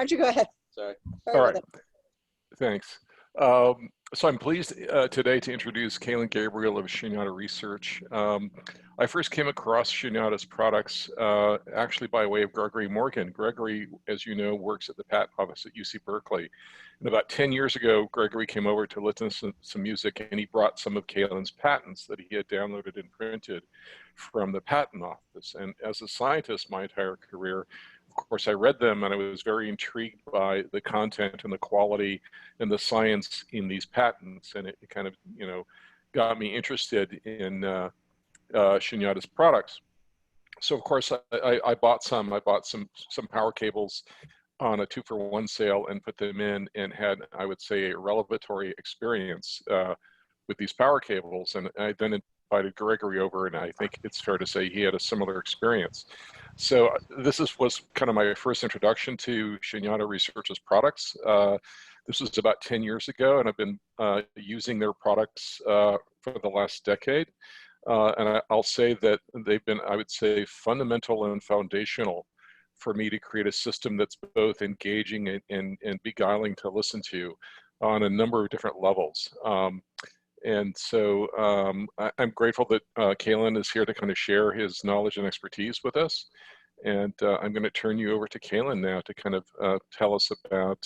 don't you go ahead? Sorry. Sorry All about right. that. Thanks. So I'm pleased today to introduce Caelin Gabriel of Shunyata Research. I first came across Shunyata's products actually by way of Gregory Morgan. Gregory, as you know, works at the Patent Office at UC Berkeley. And about 10 years ago, Gregory came over to listen to some music, and he brought some of Caelin's patents that he had downloaded and printed from the Patent Office. And as a scientist, my entire career, of course, I read them and I was very intrigued by the content and the quality and the science in these patents. And it kind of, got me interested in Shunyata's products. So of course, I bought some. I bought some power cables on a 2-for-1 sale and put them in, and had, I would say, a revelatory experience with these power cables. And I then invited Gregory over, and I think it's fair to say he had a similar experience. So this was kind of my first introduction to Shunyata Research's products. This was about 10 years ago, and I've been using their products for the last decade. And I'll say that they've been, I would say, fundamental and foundational for me to create a system that's both engaging and beguiling to listen to on a number of different levels. And so I'm grateful that Caelin is here to kind of share his knowledge and expertise with us. And I'm going to turn you over to Caelin now to kind of tell us about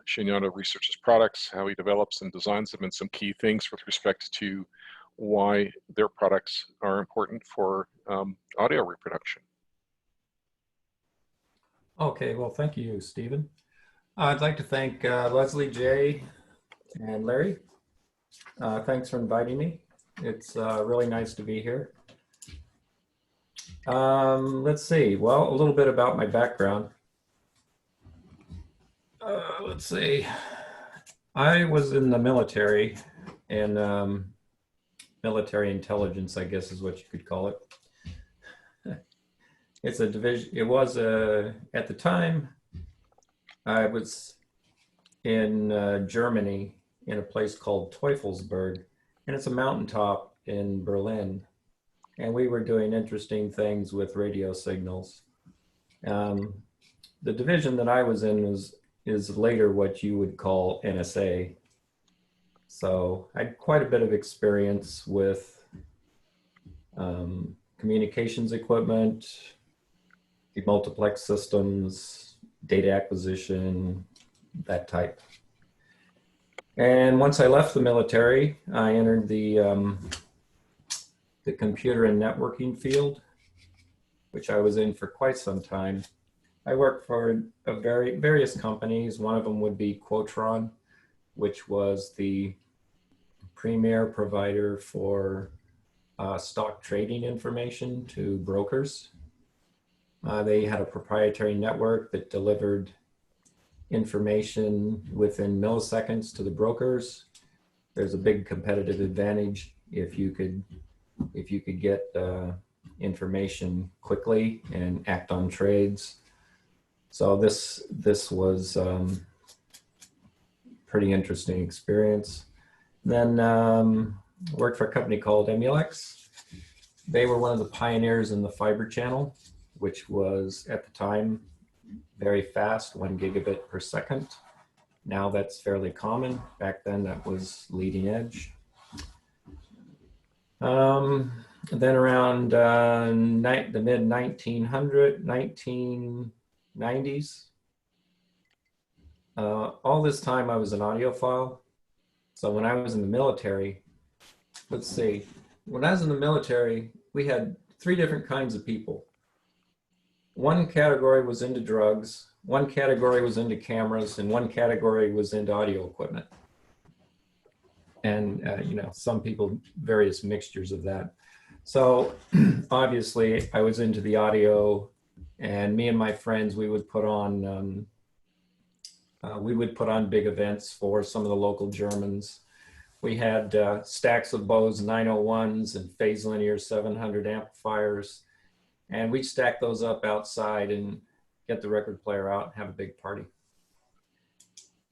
Shunyata Research's products, how he develops and designs them, and some key things with respect to why their products are important for audio reproduction. Okay, well, thank you, Stephen. I'd like to thank Leslie, Jay, and Larry. Thanks for inviting me. It's really nice to be here. Let's see. Well, a little bit about my background. Let's see. I was in the military, and military intelligence, I guess is what you could call it. It's a division. It was at the time, I was in Germany, in a place called Teufelsberg, and it's a mountaintop in Berlin. And we were doing interesting things with radio signals. The division that I was in is later what you would call NSA. So I had quite a bit of experience with communications equipment, multiplex systems, data acquisition, that type. And once I left the military, I entered the computer and networking field, which I was in for quite some time. I worked for various companies. One of them would be Quotron, which was the premier provider for stock trading information to brokers. They had a proprietary network that delivered information within milliseconds to the brokers. There's a big competitive advantage if you could get information quickly and act on trades. So this was pretty interesting experience. Then worked for a company called Emulex. They were one of the pioneers in the fiber channel, which was at the time very fast, 1 gigabit per second. Now that's fairly common. Back then that was leading edge. Then around the mid 1990s, all this time I was an audiophile. So when I was in the military, let's see, when I was in the military, we had 3 different kinds of people. One category was into drugs, one category was into cameras, and one category was into audio equipment. And, some people, various mixtures of that. So obviously I was into the audio, and me and my friends, we would put on big events for some of the local Germans. We had stacks of Bose 901s and phase linear 700 amplifiers. And we'd stack those up outside and get the record player out and have a big party.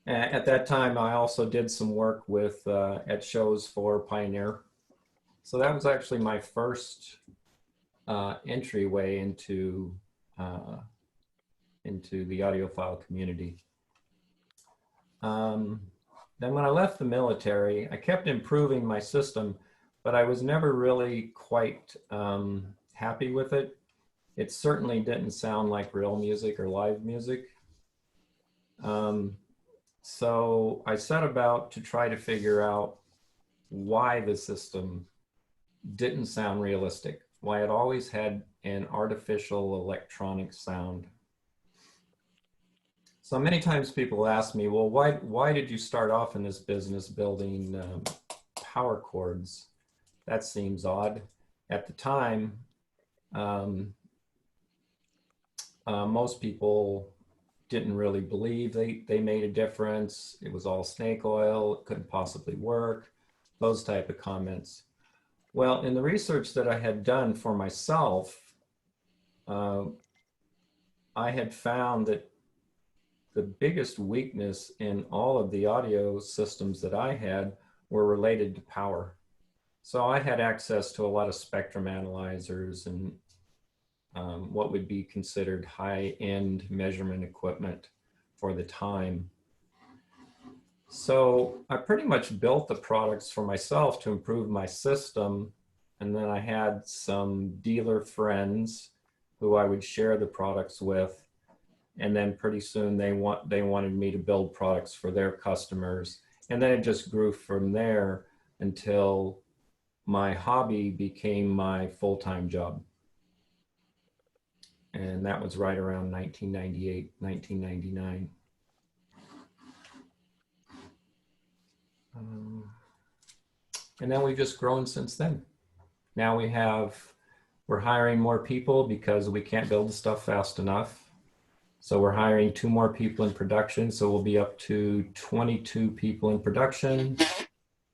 At that time, I also did some work with at shows for Pioneer. So that was actually my first entryway into into the audiophile community. Then when I left the military, I kept improving my system, but I was never really quite happy with it. It certainly didn't sound like real music or live music. So I set about to try to figure out why the system didn't sound realistic, why it always had an artificial electronic sound. So many times people ask me, well, why did you start off in this business building power chords? That seems odd. At the time, most people didn't really believe they made a difference. It was all snake oil, it couldn't possibly work, those type of comments. Well, in the research that I had done for myself, I had found that the biggest weakness in all of the audio systems that I had were related to power. So I had access to a lot of spectrum analyzers and what would be considered high-end measurement equipment for the time. So I pretty much built the products for myself to improve my system. And then I had some dealer friends who I would share the products with. And then pretty soon they wanted me to build products for their customers. And then it just grew from there until my hobby became my full-time job. And that was right around 1998, 1999. And then we've just grown since then. Now we're hiring more people because we can't build the stuff fast enough. So we're hiring 2 more people in production. So we'll be up to 22 people in production.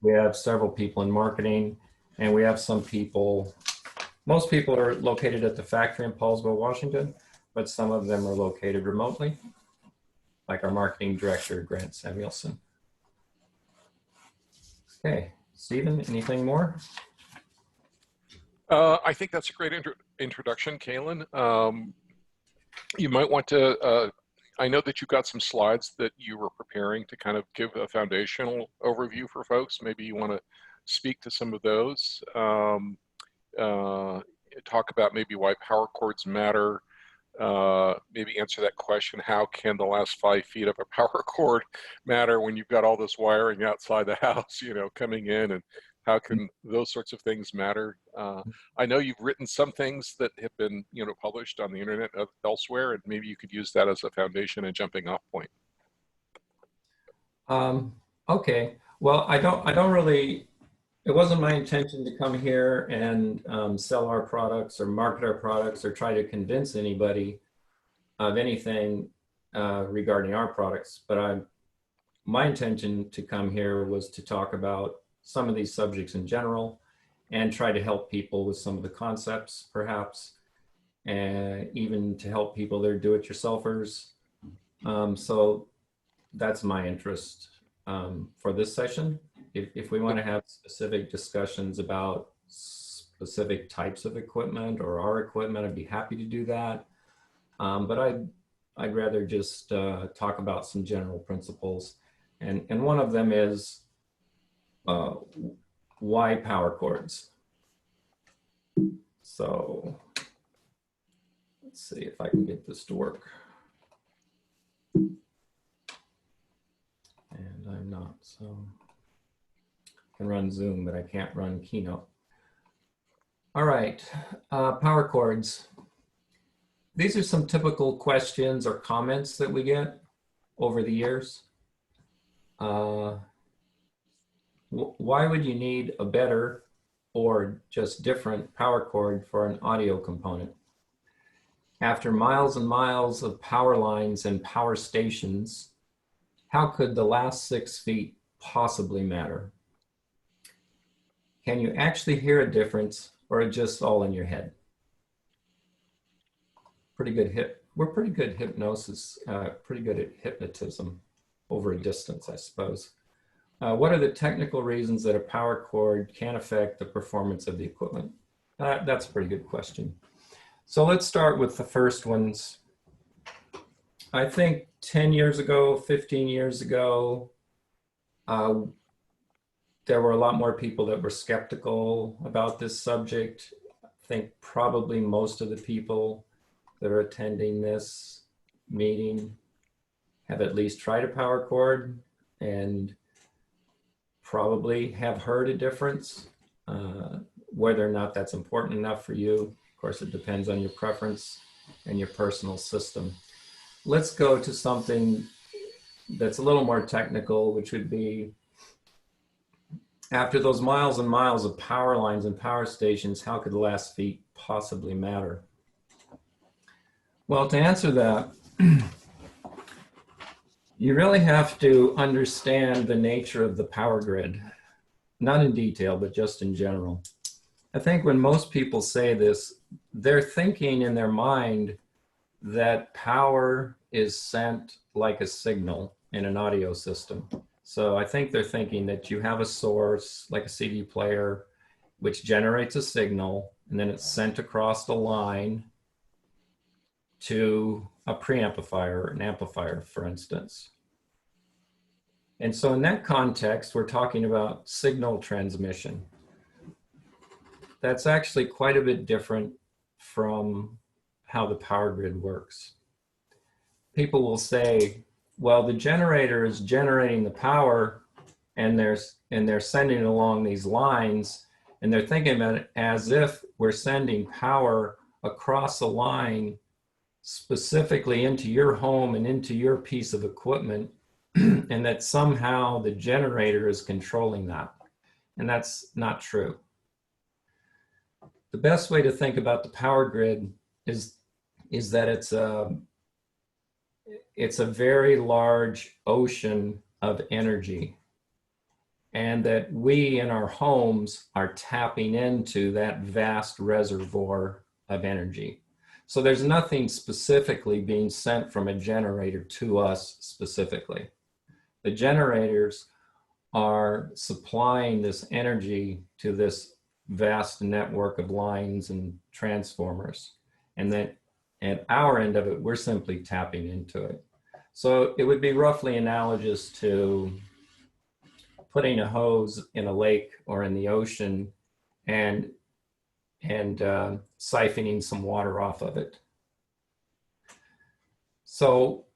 We have several people in marketing, and we have some people, most people are located at the factory in Paulsville, Washington, but some of them are located remotely, like our marketing director, Grant Samuelson. Okay, Stephen, anything more? I think that's a great introduction, Caelin. You might want to, I know that you've got some slides that you were preparing to kind of give a foundational overview for folks. Maybe you want to speak to some of those. Talk about maybe why power chords matter. Maybe answer that question, how can the last 5 feet of a power cord matter when you've got all this wiring outside the house, you know, coming in, and how can those sorts of things matter? I know you've written some things that have been, you know, published on the internet elsewhere, and maybe you could use that as a foundation and jumping off point. Okay, well, I don't really, it wasn't my intention to come here and sell our products or market our products or try to convince anybody of anything regarding our products, but my intention to come here was to talk about some of these subjects in general and try to help people with some of the concepts, perhaps, and even to help people that are do-it-yourselfers. So that's my interest for this session. If we want to have specific discussions about specific types of equipment or our equipment, I'd be happy to do that. But I'd rather just talk about some general principles. And one of them is why power chords? So let's see if I can get this to work. And I'm not, so I can run Zoom, but I can't run Keynote. All right, power chords. These are some typical questions or comments that we get over the years. Why would you need a better or just different power cord for an audio component? After miles and miles of power lines and power stations, how could the last 6 feet possibly matter? Can you actually hear a difference, or is it just all in your head? We're pretty good hypnosis, pretty good at hypnotism over a distance, I suppose. What are the technical reasons that a power cord can affect the performance of the equipment? That's a pretty good question. So let's start with the first ones. I think 10 years ago, 15 years ago, uh, there were a lot more people that were skeptical about this subject. I think probably most of the people that are attending this meeting have at least tried a power chord and probably have heard a difference. Whether or not that's important enough for you, of course, it depends on your preference and your personal system. Let's go to something that's a little more technical, which would be, after those miles and miles of power lines and power stations, how could the last feet possibly matter? Well, to answer that, you really have to understand the nature of the power grid, not in detail, but just in general. I think when most people say this, they're thinking in their mind that power is sent like a signal in an audio system. So I think they're thinking that you have a source, like a CD player, which generates a signal, and then it's sent across the line to a preamplifier or an amplifier, for instance. And so in that context, we're talking about signal transmission. That's actually quite a bit different from how the power grid works. People will say, well, the generator is generating the power and they're sending it along these lines, and they're thinking about it as if we're sending power across a line specifically into your home and into your piece of equipment, and that somehow the generator is controlling that. And that's not true. The best way to think about the power grid is that it's a very large ocean of energy, and that we in our homes are tapping into that vast reservoir of energy. So there's nothing specifically being sent from a generator to us specifically. The generators are supplying this energy to this vast network of lines and transformers. And then at our end of it, we're simply tapping into it. So it would be roughly analogous to putting a hose in a lake or in the ocean and siphoning some water off of it. So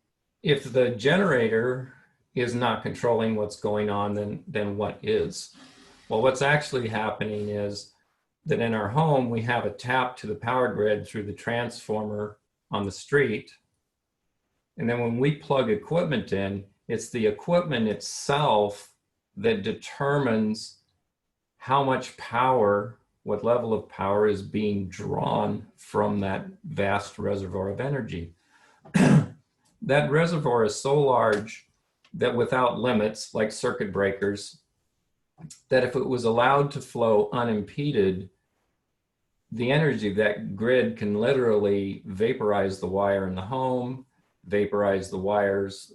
if the generator is not controlling what's going on, then what is? Well, what's actually happening is that in our home, we have a tap to the power grid through the transformer on the street. And then when we plug equipment in, it's the equipment itself that determines how much power, what level of power is being drawn from that vast reservoir of energy. That reservoir is so large that without limits, like circuit breakers, that if it was allowed to flow unimpeded, the energy of that grid can literally vaporize the wire in the home, vaporize the wires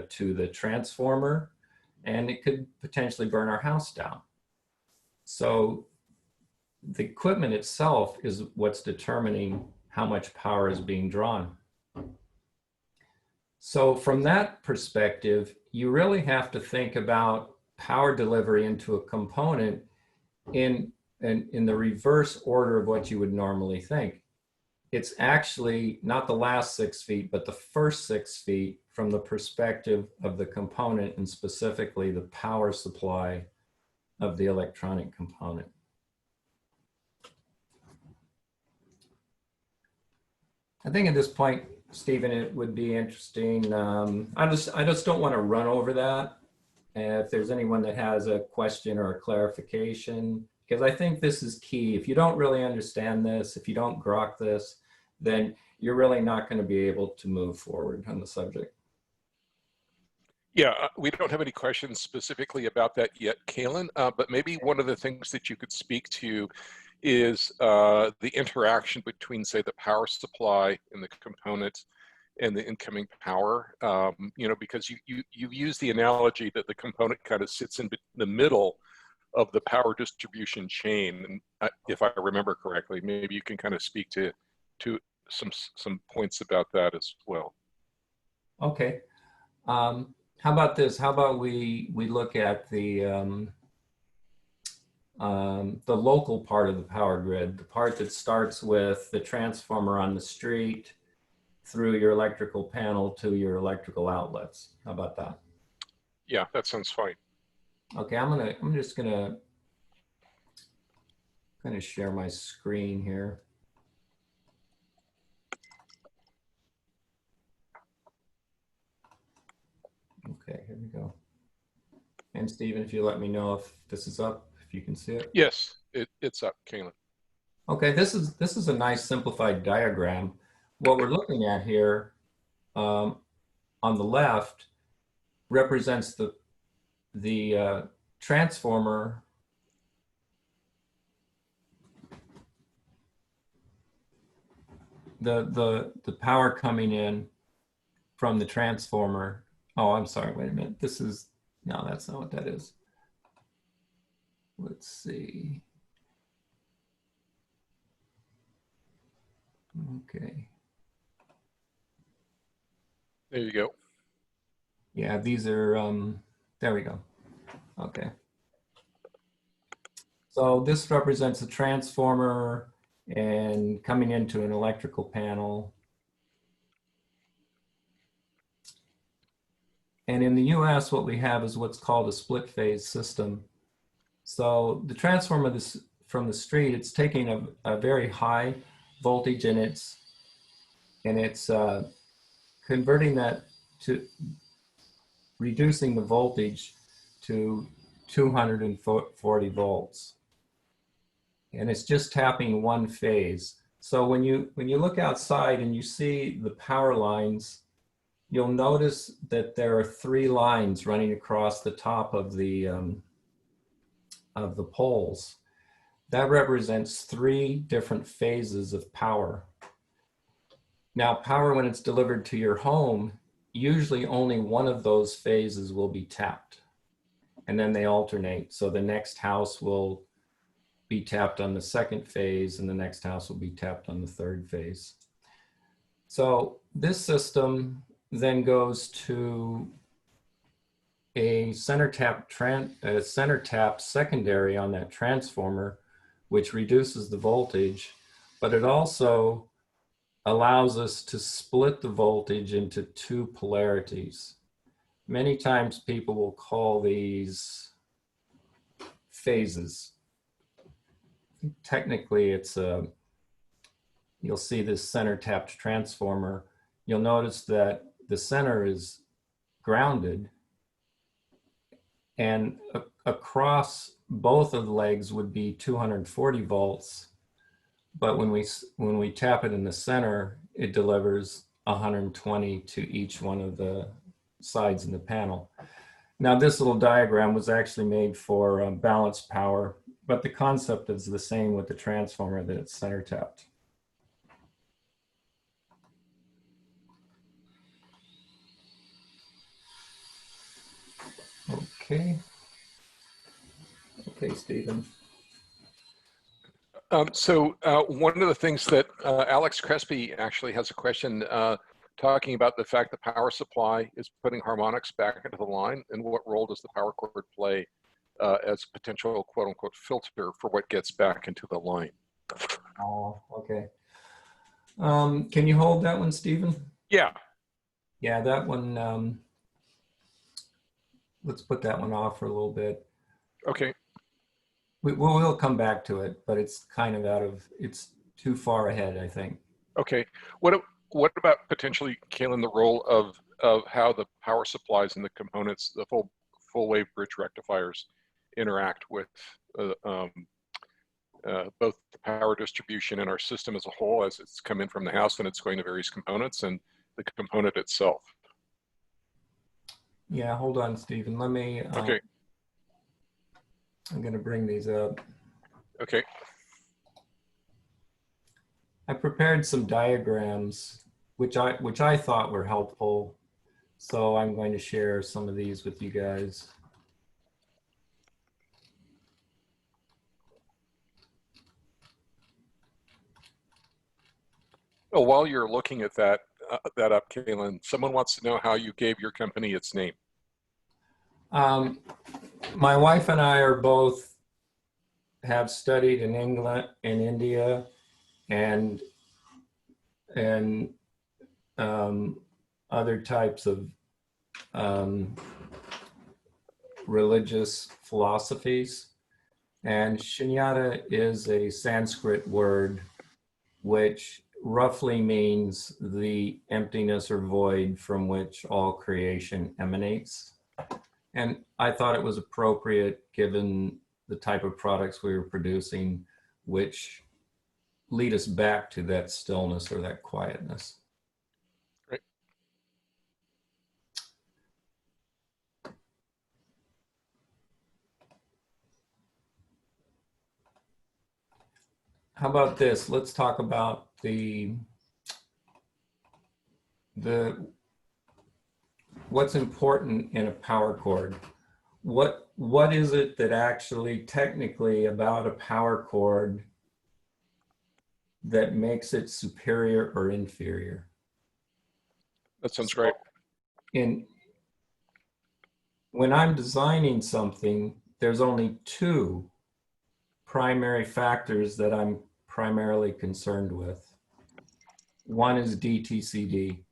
to the transformer, and it could potentially burn our house down. So the equipment itself is what's determining how much power is being drawn. So from that perspective, you really have to think about power delivery into a component in the reverse order of what you would normally think. It's actually not the last 6 feet, but the first 6 feet from the perspective of the component, and specifically the power supply of the electronic component. I think at this point, Stephen, it would be interesting. I just don't want to run over that. If there's anyone that has a question or a clarification, because I think this is key. If you don't really understand this, if you don't grok this, then you're really not going to be able to move forward on the subject. Yeah, we don't have any questions specifically about that yet, Caelin, but maybe one of the things that you could speak to is the interaction between, say, the power supply and the component and the incoming power. You know, because you use the analogy that the component kind of sits in the middle of the power distribution chain. And if I remember correctly, maybe you can kind of speak to some points about that as well. Okay. How about this? How about we look at the local part of the power grid, the part that starts with the transformer on the street through your electrical panel to your electrical outlets. How about that? Yeah, that sounds fine. Okay, I'm just gonna share my screen here. Okay, here we go. And Stephen, if you let me know if this is up, if you can see it. Yes, it's up, Caelin. Okay, this is a nice simplified diagram. What we're looking at here on the left represents the transformer the power coming in from the transformer. Oh, I'm sorry, wait a minute. This is, no, that's not what that is. Let's see. Okay. There you go. Yeah, these are, there we go. Okay. So this represents a transformer and coming into an electrical panel. And in the US, what we have is what's called a split phase system. So the transformer from the street, it's taking a very high voltage and it's converting that to reducing the voltage to 240 volts. And it's just tapping one phase. So when you look outside and you see the power lines, you'll notice that there are 3 lines running across the top of the poles. That represents 3 different phases of power. Now, power, when it's delivered to your home, usually only one of those phases will be tapped, and then they alternate. So the next house will be tapped on the 2nd phase, and the next house will be tapped on the 3rd phase. So this system then goes to a center tap secondary on that transformer, which reduces the voltage, but it also allows us to split the voltage into 2 polarities. Many times people will call these phases. Technically, it's you'll see this center tapped transformer. You'll notice that the center is grounded, and across both of the legs would be 240 volts. But when we tap it in the center, it delivers 120 to each one of the sides in the panel. Now, this little diagram was actually made for balanced power, but the concept is the same with the transformer, that it's center tapped. Okay. Okay, Stephen. So one of the things that Alex Crespi actually has a question talking about the fact the power supply is putting harmonics back into the line, and what role does the power cord play as a potential quote unquote filter for what gets back into the line? Oh, okay. Can you hold that one, Stephen? Yeah. Yeah, that one, let's put that one off for a little bit. Okay. We'll come back to it, but it's kind of it's too far ahead, I think. Okay. What about potentially, Caelin, the role of how the power supplies and the components, the full wave bridge rectifiers, interact with both the power distribution and our system as a whole, as it's come in from the house and it's going to various components, and the component itself? Yeah, hold on, Stephen. Let me. Okay. I'm going to bring these up. Okay. I prepared some diagrams, which I thought were helpful. So I'm going to share some of these with you guys. Well, while you're looking at that, that up, Caelin. Someone wants to know how you gave your company its name. My wife and I are both have studied in England, in India, and other types of religious philosophies. And Shunyata is a Sanskrit word which roughly means the emptiness or void from which all creation emanates. And I thought it was appropriate given the type of products we were producing, which lead us back to that stillness or that quietness. Great. How about this? Let's talk about what's important in a power chord. What is it that actually technically about a power chord that makes it superior or inferior? That sounds great. When I'm designing something, there's only two primary factors that I'm primarily concerned with. One is DTCD.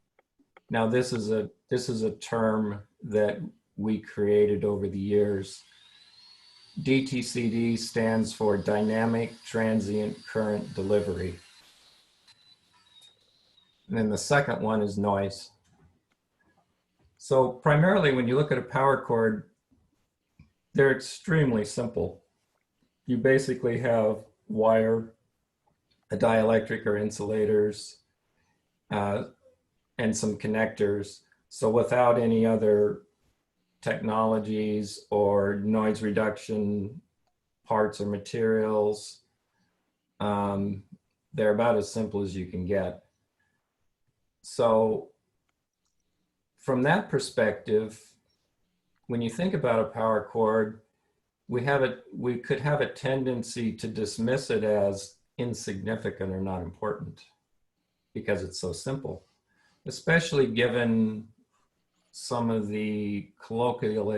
Now this is a term that we created over the years. DTCD stands for Dynamic Transient Current Delivery. And then the second one is noise. So primarily when you look at a power chord, they're extremely simple. You basically have wire, a dielectric or insulators, and some connectors. So without any other technologies or noise reduction parts or materials, they're about as simple as you can get. So from that perspective, when you think about a power chord, we could have a tendency to dismiss it as insignificant or not important because it's so simple, especially given some of the colloquial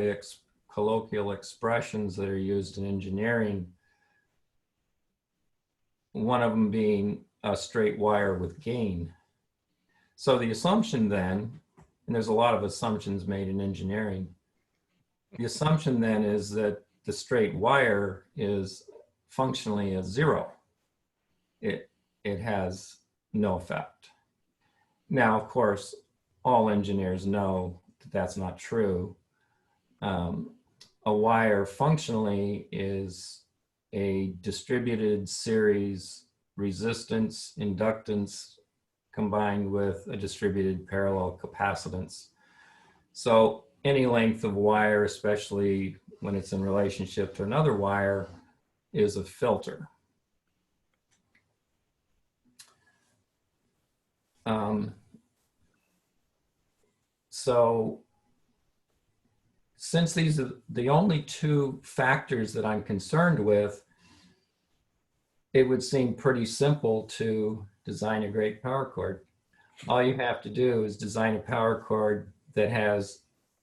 expressions that are used in engineering, one of them being a straight wire with gain. So the assumption then, and there's a lot of assumptions made in engineering, the assumption then is that the straight wire is functionally a zero. It has no effect. Now, of course, all engineers know that that's not true. A wire functionally is a distributed series resistance, inductance, combined with a distributed parallel capacitance. So any length of wire, especially when it's in relationship to another wire, is a filter. So since these are the only two factors that I'm concerned with, it would seem pretty simple to design a great power chord. All you have to do is design a power chord that has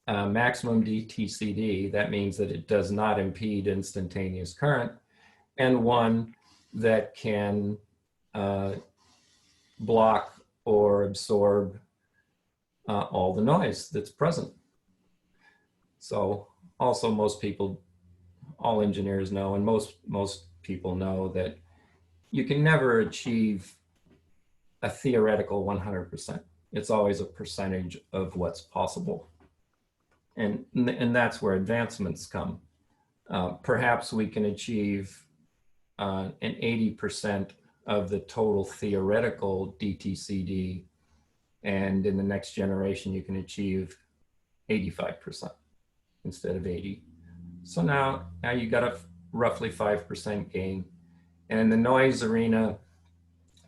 maximum DTCD. That means that it does not impede instantaneous current, and one that can block or absorb all the noise that's present. So also all engineers know, and most people know, that you can never achieve a theoretical 100%. It's always a percentage of what's possible. And that's where advancements come. Perhaps we can achieve an 80% of the total theoretical DTCD, and in the next generation you can achieve 85% instead of 80. So now you got a roughly 5% gain. And in the noise arena,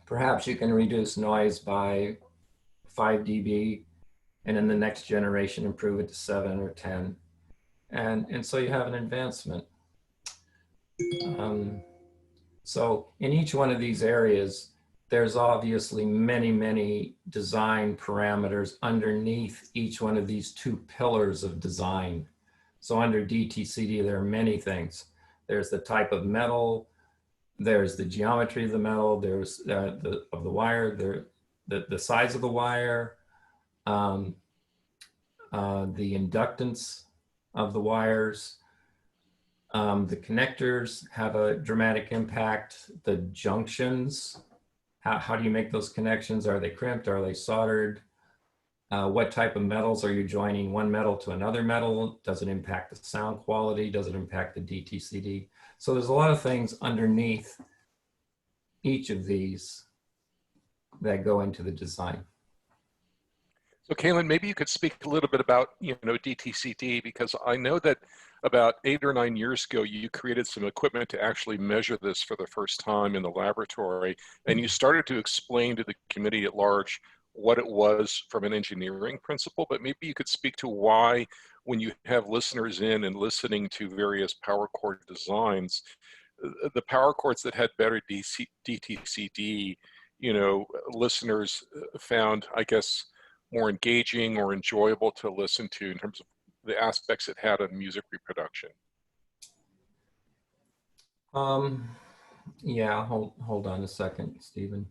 perhaps you can reduce noise by 5 dB, and in the next generation improve it to 7 or 10. And so you have an advancement. So in each one of these areas, there's obviously many, many design parameters underneath each one of these two pillars of design. So under DTCD, there are many things. There's the type of metal, there's the geometry of the metal, there's the wire, the size of the wire, the inductance of the wires, the connectors have a dramatic impact, the junctions, how do you make those connections? Are they crimped? Are they soldered? What type of metals are you joining one metal to another metal? Does it impact the sound quality? Does it impact the DTCD? So there's a lot of things underneath each of these that go into the design. So Caelin, maybe you could speak a little bit about, DTCD, because I know that about 8 or 9 years ago, you created some equipment to actually measure this for the first time in the laboratory, and you started to explain to the committee at large what it was from an engineering principle, but maybe you could speak to why, when you have listeners in and listening to various power cord designs, the power cords that had better DTCD, listeners found, I guess, more engaging or enjoyable to listen to in terms of the aspects it had of music reproduction. Yeah, hold on a second, Stephen.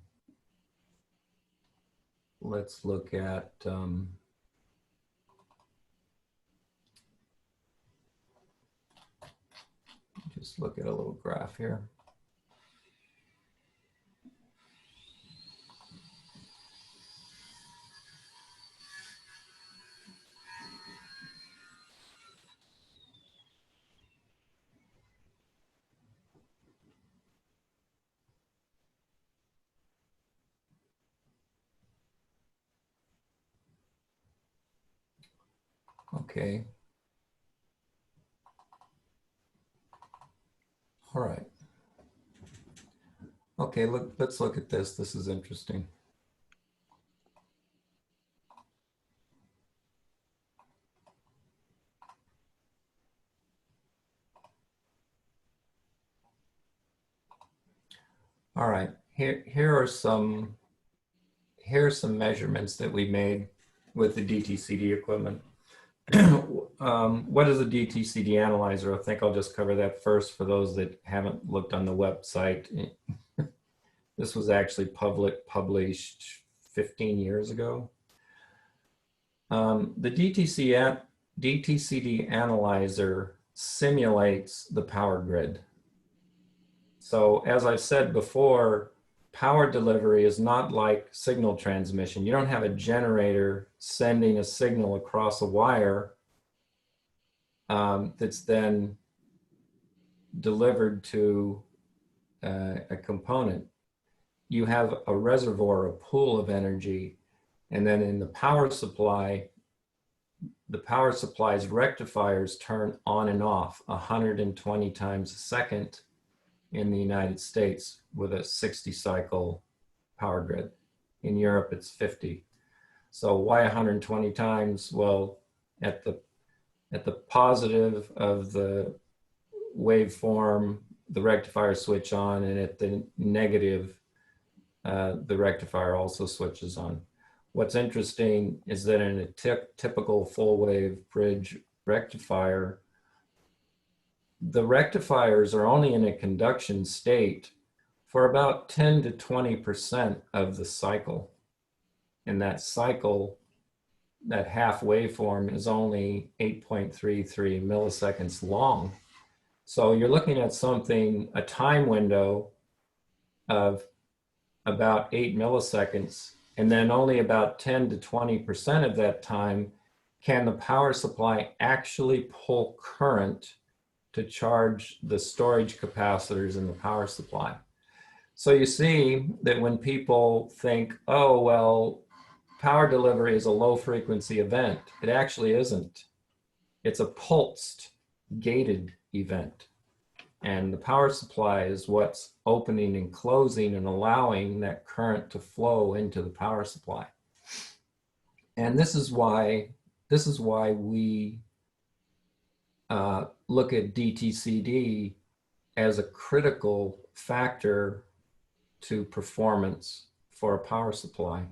Let's look at, just look at a little graph here. Okay. All right. Okay, let's look at this. This is interesting. All right, here's some measurements that we made with the DTCD equipment. What is a DTCD analyzer? I think I'll just cover that first for those that haven't looked on the website. This was actually published 15 years ago. The DTCD analyzer simulates the power grid. So as I've said before, power delivery is not like signal transmission. You don't have a generator sending a signal across a wire that's then delivered to a component. You have a reservoir, a pool of energy, and then in the power supply's rectifiers turn on and off 120 times a second in the United States with a 60 cycle power grid. In Europe, it's 50. So why 120 times? Well, at the positive of the waveform, the rectifier switch on, and at the negative, the rectifier also switches on. What's interesting is that in a typical full wave bridge rectifier, the rectifiers are only in a conduction state for about 10 to 20% of the cycle. And that cycle, that half waveform, is only 8.33 milliseconds long. So you're looking at something, a time window of about 8 milliseconds, and then only about 10 to 20% of that time can the power supply actually pull current to charge the storage capacitors in the power supply. So you see that when people think, oh, well, power delivery is a low frequency event, it actually isn't. It's a pulsed, gated event. And the power supply is what's opening and closing and allowing that current to flow into the power supply. And this is why we look at DTCD as a critical factor to performance for a power supply.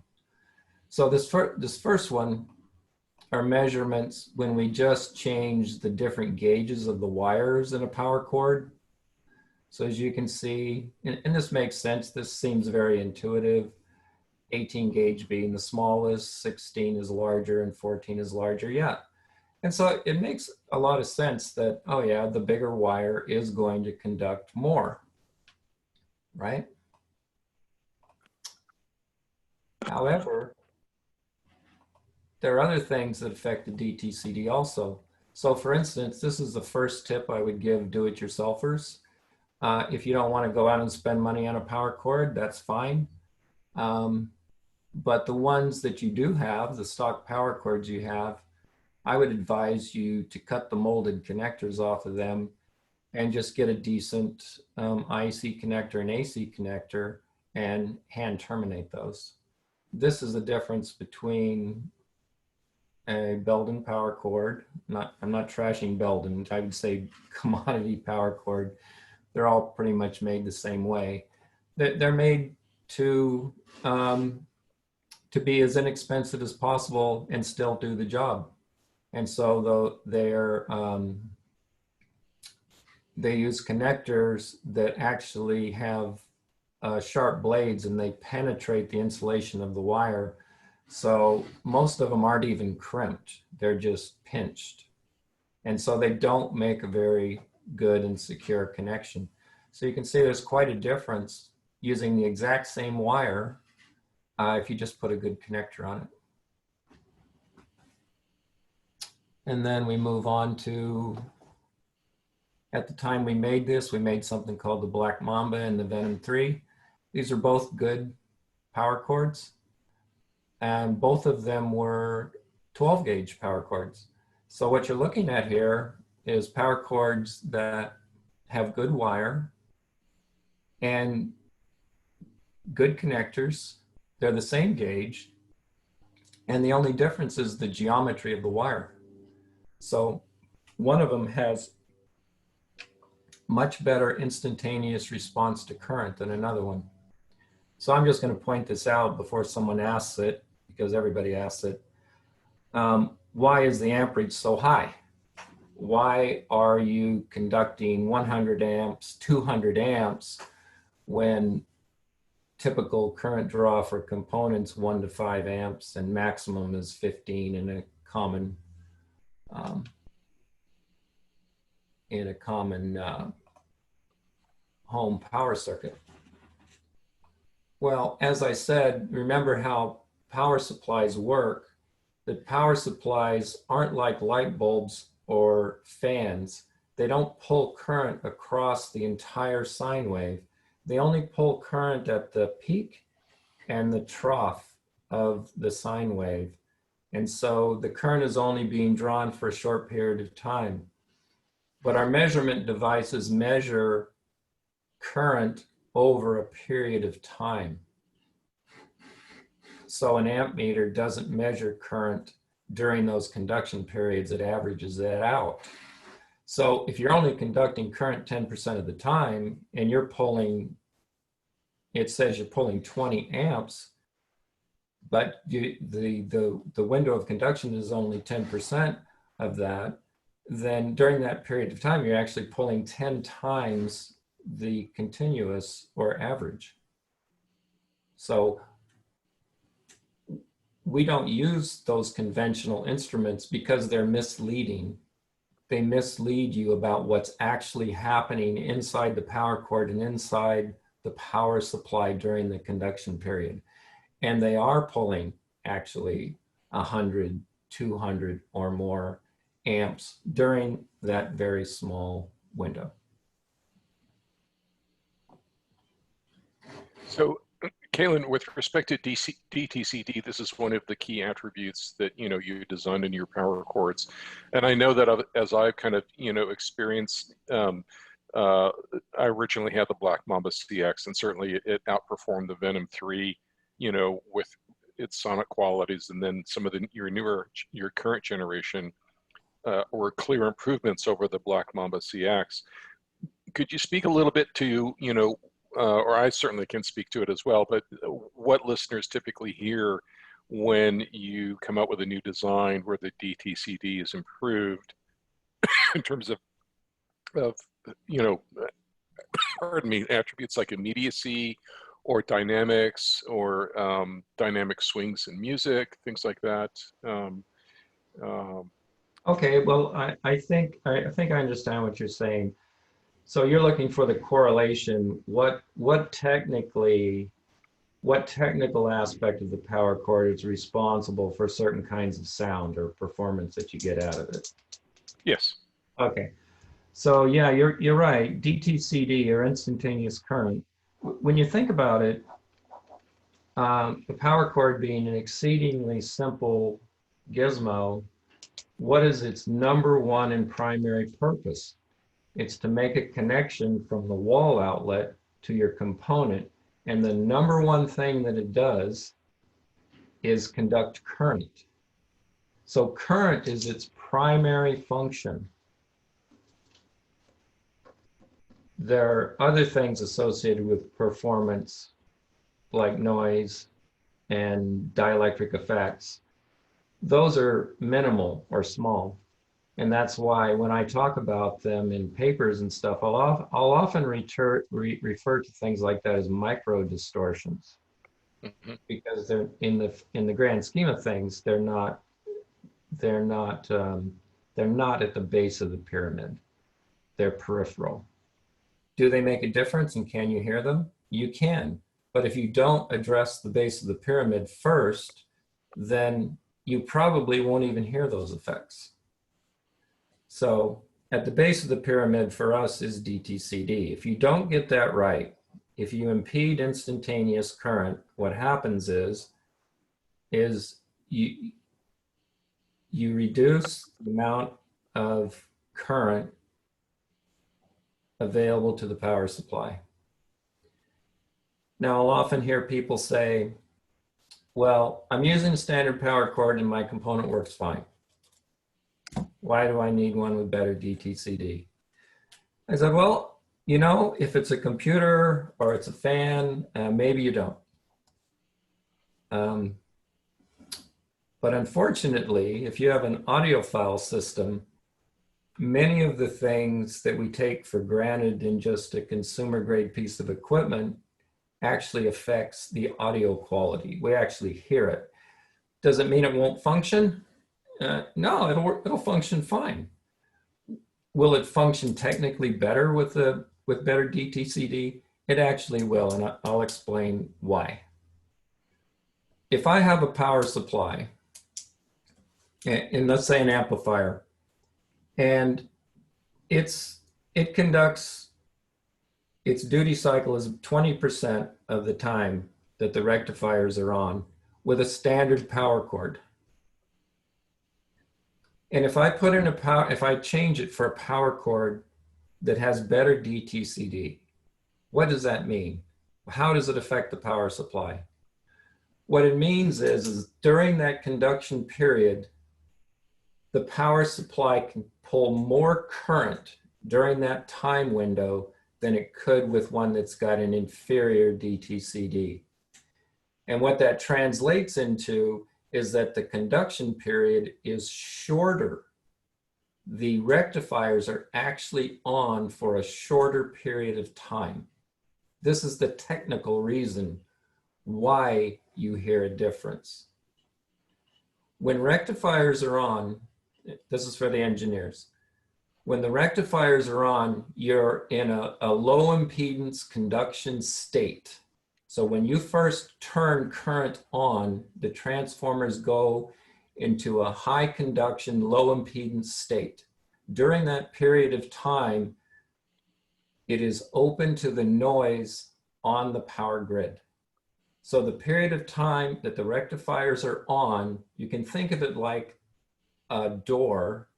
So this first one are measurements when we just change the different gauges of the wires in a power cord. So as you can see, and this makes sense, this seems very intuitive, 18 gauge being the smallest, 16 is larger, and 14 is larger, yeah. And so it makes a lot of sense that, oh yeah, the bigger wire is going to conduct more, right? However, there are other things that affect the DTCD also. So for instance, this is the first tip I would give do-it-yourselfers. If you don't want to go out and spend money on a power cord, that's fine. But the ones that you do have, the stock power cords you have, I would advise you to cut the molded connectors off of them and just get a decent IC connector and AC connector and hand terminate those. This is the difference between a Belden power cord. I'm not trashing Belden. I would say commodity power cord. They're all pretty much made the same way. They're made to be as inexpensive as possible and still do the job. And so they use connectors that actually have sharp blades, and they penetrate the insulation of the wire. So most of them aren't even crimped. They're just pinched. And so they don't make a very good and secure connection. So you can see there's quite a difference using the exact same wire if you just put a good connector on it. And then we move on to, at the time we made this, we made something called the Black Mamba and the Venom 3. These are both good power cords, and both of them were 12 gauge power cords. So what you're looking at here is power cords that have good wire and good connectors. They're the same gauge, and the only difference is the geometry of the wire. So one of them has much better instantaneous response to current than another one. So I'm just going to point this out before someone asks it, because everybody asks it. Why is the amperage so high? Why are you conducting 100 amps, 200 amps, when typical current draw for components 1 to 5 amps and maximum is 15 in a common home power circuit? Well, as I said, remember how power supplies work. That power supplies aren't like light bulbs or fans. They don't pull current across the entire sine wave. They only pull current at the peak and the trough of the sine wave. And so the current is only being drawn for a short period of time. But our measurement devices measure current over a period of time. So an amp meter doesn't measure current during those conduction periods. It averages that out. So if you're only conducting current 10% of the time and you're pulling, it says you're pulling 20 amps, but the window of conduction is only 10% of that, then during that period of time, you're actually pulling 10 times the continuous or average. So we don't use those conventional instruments because they're misleading. They mislead you about what's actually happening inside the power cord and inside the power supply during the conduction period. And they are pulling actually 100, 200 or more amps during that very small window. So, Caelin, with respect to DTCD, this is one of the key attributes that you designed in your power cords, and I know that as I've kind of experienced. I originally had the Black Mamba CX, and certainly it outperformed the Venom 3, with its sonic qualities, and then some of your current generation were clear improvements over the Black Mamba CX. Could you speak a little bit to or I certainly can speak to it as well, but what listeners typically hear when you come out with a new design where the DTCD is improved in terms of you know, pardon me, attributes like immediacy or dynamics or dynamic swings in music, things like that. Um, Okay, well, I think I understand what you're saying. So you're looking for the correlation. What technical aspect of the power chord is responsible for certain kinds of sound or performance that you get out of it? yes. Okay. So yeah, you're right. DTCD, or instantaneous current. When you think about it, the power chord being an exceedingly simple gizmo, what is its number one and primary purpose? It's to make a connection from the wall outlet to your component. And the number one thing that it does is conduct current. So current is its primary function. There are other things associated with performance, like noise and dielectric effects. Those are minimal or small. And that's why when I talk about them in papers and stuff, I'll often refer to things like that as micro distortions, Mm-hmm. because they're in the grand scheme of things, they're not at the base of the pyramid. They're peripheral. Do they make a difference, and can you hear them? You can. But if you don't address the base of the pyramid first, then you probably won't even hear those effects. So at the base of the pyramid for us is DTCD. If you don't get that right, if you impede instantaneous current, what happens is you reduce the amount of current available to the power supply. Now, I'll often hear people say, well, I'm using a standard power cord and my component works fine. Why do I need one with better DTCD? I said, well, you know, if it's a computer or it's a fan, maybe you don't. But unfortunately, if you have an audiophile system, many of the things that we take for granted in just a consumer grade piece of equipment actually affects the audio quality. We actually hear it. Does it mean it won't function? No, it'll function fine. Will it function technically better with better DTCD? It actually will, and I'll explain why. If I have a power supply, and let's say an amplifier, and it conducts, its duty cycle is 20% of the time that the rectifiers are on with a standard power cord. And if I put in if I change it for a power cord that has better DTCD, what does that mean? How does it affect the power supply? What it means is during that conduction period, the power supply can pull more current during that time window than it could with one that's got an inferior DTCD. And what that translates into is that the conduction period is shorter. The rectifiers are actually on for a shorter period of time. This is the technical reason why you hear a difference. When rectifiers are on, this is for the engineers, when the rectifiers are on, you're in a low impedance conduction state. So when you first turn current on, the transformers go into a high conduction, low impedance state. During that period of time, it is open to the noise on the power grid. So the period of time that the rectifiers are on, you can think of it like a door,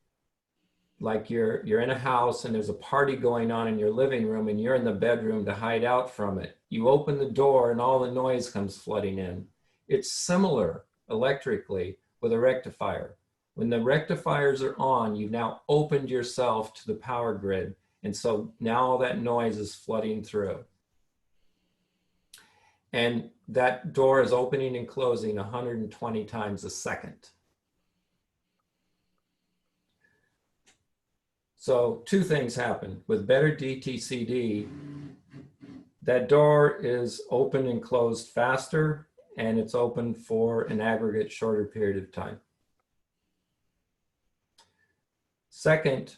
like you're in a house and there's a party going on in your living room and you're in the bedroom to hide out from it. You open the door and all the noise comes flooding in. It's similar electrically with a rectifier. When the rectifiers are on, you've now opened yourself to the power grid. And so now all that noise is flooding through. And that door is opening and closing 120 times a second. So two things happen. With better DTCD, that door is open and closed faster, and it's open for an aggregate shorter period of time. Second,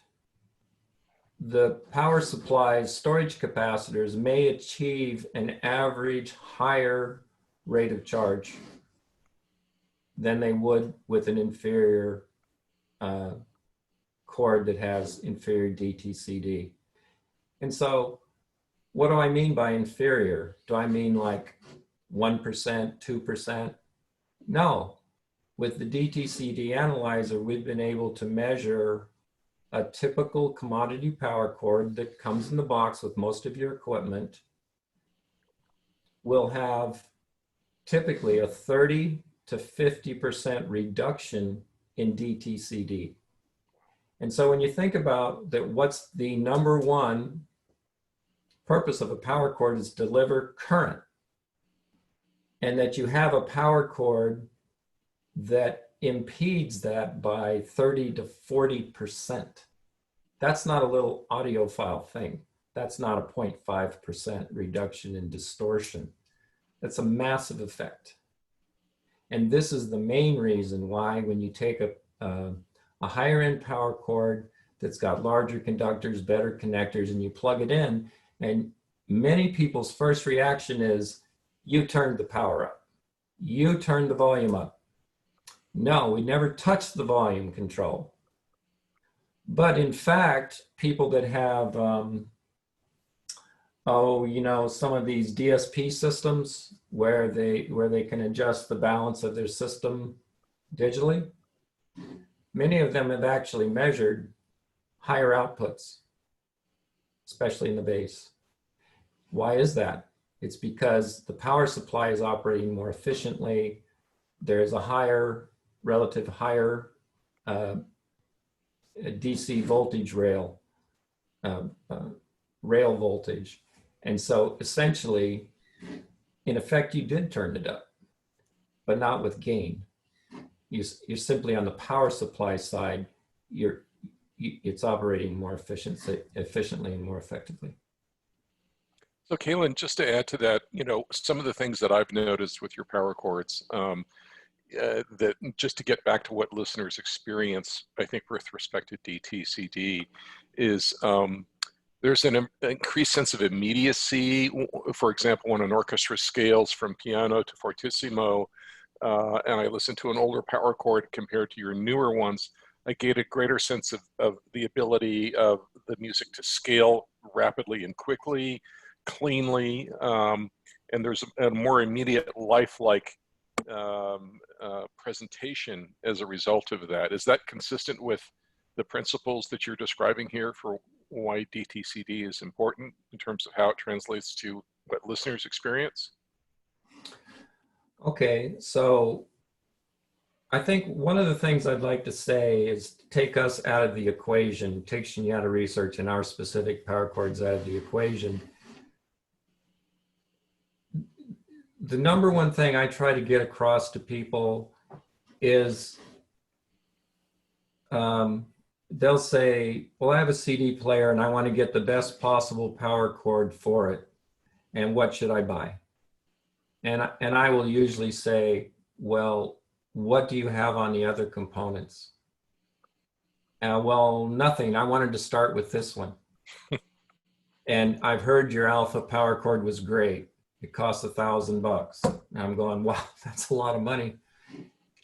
the power supply's storage capacitors may achieve an average higher rate of charge than they would with an inferior cord that has inferior DTCD. And so what do I mean by inferior? Do I mean like 1%, 2%? No. With the DTCD analyzer, we've been able to measure a typical commodity power cord that comes in the box with most of your equipment will have typically a 30 to 50% reduction in DTCD. And so when you think about that, what's the number one purpose of a power cord is deliver current, and that you have a power cord that impedes that by 30 to 40%. That's not a little audiophile thing. That's not a 0.5% reduction in distortion. That's a massive effect. And this is the main reason why when you take a higher end power cord that's got larger conductors, better connectors, and you plug it in, and many people's first reaction is, you turned the power up. You turned the volume up. No, we never touched the volume control. But in fact, people that have, some of these DSP systems where they can adjust the balance of their system digitally, many of them have actually measured higher outputs, especially in the bass. Why is that? It's because the power supply is operating more efficiently. There's a relative higher DC voltage rail voltage. And so essentially, in effect, you did turn it up, but not with gain. You're simply on the power supply side, it's operating more efficiently and more effectively. So Caelin, just to add to that, some of the things that I've noticed with your power cords, that just to get back to what listeners experience, I think with respect to DTCD, is there's an increased sense of immediacy. For example, when an orchestra scales from piano to fortissimo, and I listen to an older power chord compared to your newer ones, I get a greater sense of the ability of the music to scale rapidly and quickly, cleanly, and there's a more immediate lifelike presentation as a result of that. Is that consistent with the principles that you're describing here for why DTCD is important in terms of how it translates to what listeners experience? Okay, so I think one of the things I'd like to say is take us out of the equation, take Shunyata Research and our specific power cords out of the equation. The number one thing I try to get across to people is they'll say, well, I have a CD player and I want to get the best possible power cord for it. And what should I buy? And I will usually say, well, what do you have on the other components? Well, nothing. I wanted to start with this one. And I've heard your alpha power cord was great. It costs $1,000. And I'm going, wow, that's a lot of money.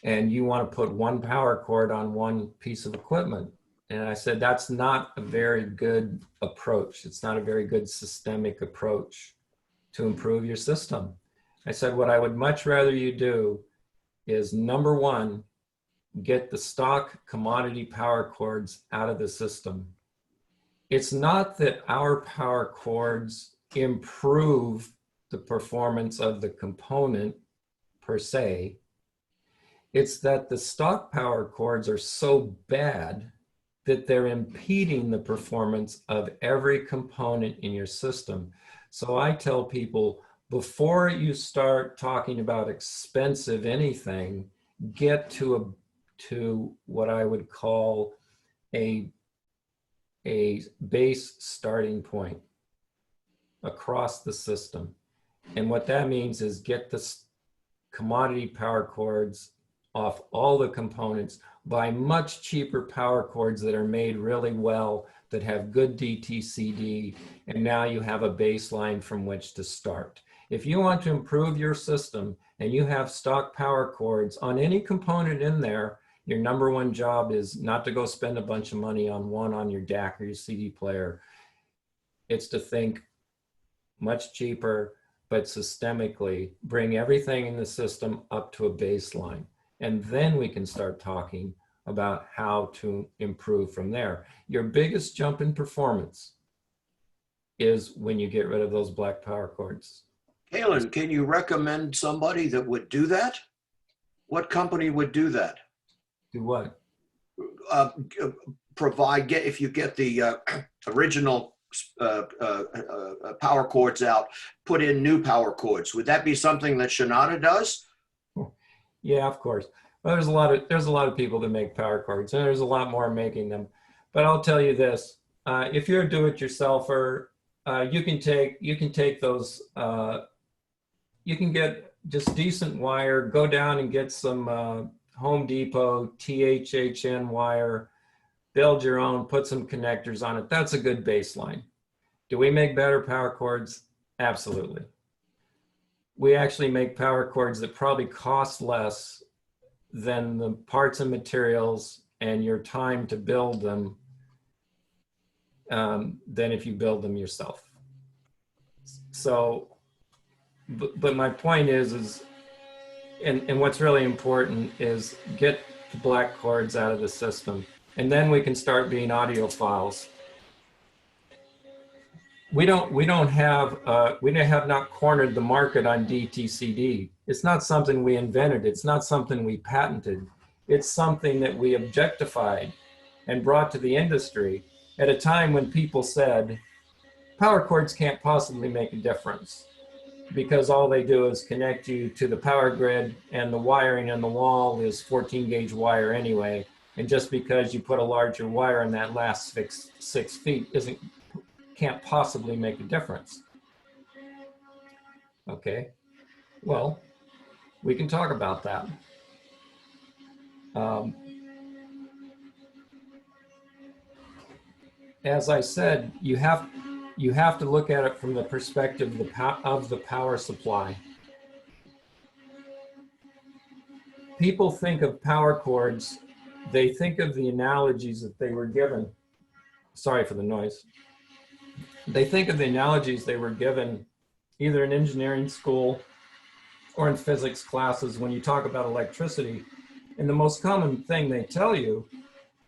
And you want to put one power cord on one piece of equipment. And I said, that's not a very good approach. It's not a very good systemic approach to improve your system. I said, what I would much rather you do is, number one, get the stock commodity power cords out of the system. It's not that our power cords improve the performance of the component per se. It's that the stock power cords are so bad that they're impeding the performance of every component in your system. So I tell people, before you start talking about expensive anything, get to what I would call a base starting point across the system. And what that means is get the commodity power cords off all the components, buy much cheaper power cords that are made really well, that have good DTCD, and now you have a baseline from which to start. If you want to improve your system and you have stock power cords on any component in there, your number one job is not to go spend a bunch of money on one on your DAC or your CD player. It's to think much cheaper, but systemically bring everything in the system up to a baseline. And then we can start talking about how to improve from there. Your biggest jump in performance is when you get rid of those black power cords. Caelin, can you recommend somebody that would do that? What company would do that? Do what? If you get the original power cords out, put in new power cords. Would that be something that Shunyata does? Yeah, of course. Well, there's a lot of people that make power cords, and there's a lot more making them. But I'll tell you this: if you're a do-it-yourselfer, you can take those. You can get just decent wire. Go down and get some Home Depot THHN wire. Build your own. Put some connectors on it. That's a good baseline. Do we make better power cords? Absolutely. We actually make power cords that probably cost less than the parts and materials and your time to build them than if you build them yourself. So, but my point is and what's really important is get the black cords out of the system, and then we can start being audiophiles. We have not cornered the market on DTCD. It's not something we invented. It's not something we patented. It's something that we objectified and brought to the industry at a time when people said, power cords can't possibly make a difference because all they do is connect you to the power grid, and the wiring on the wall is 14 gauge wire anyway. And just because you put a larger wire in that last 6 feet can't possibly make a difference. Okay, well, we can talk about that. As I said, you have to look at it from the perspective of the power supply. People think of power cords, they think of the analogies that they were given. Sorry for the noise. They think of the analogies they were given either in engineering school or in physics classes when you talk about electricity. And the most common thing they tell you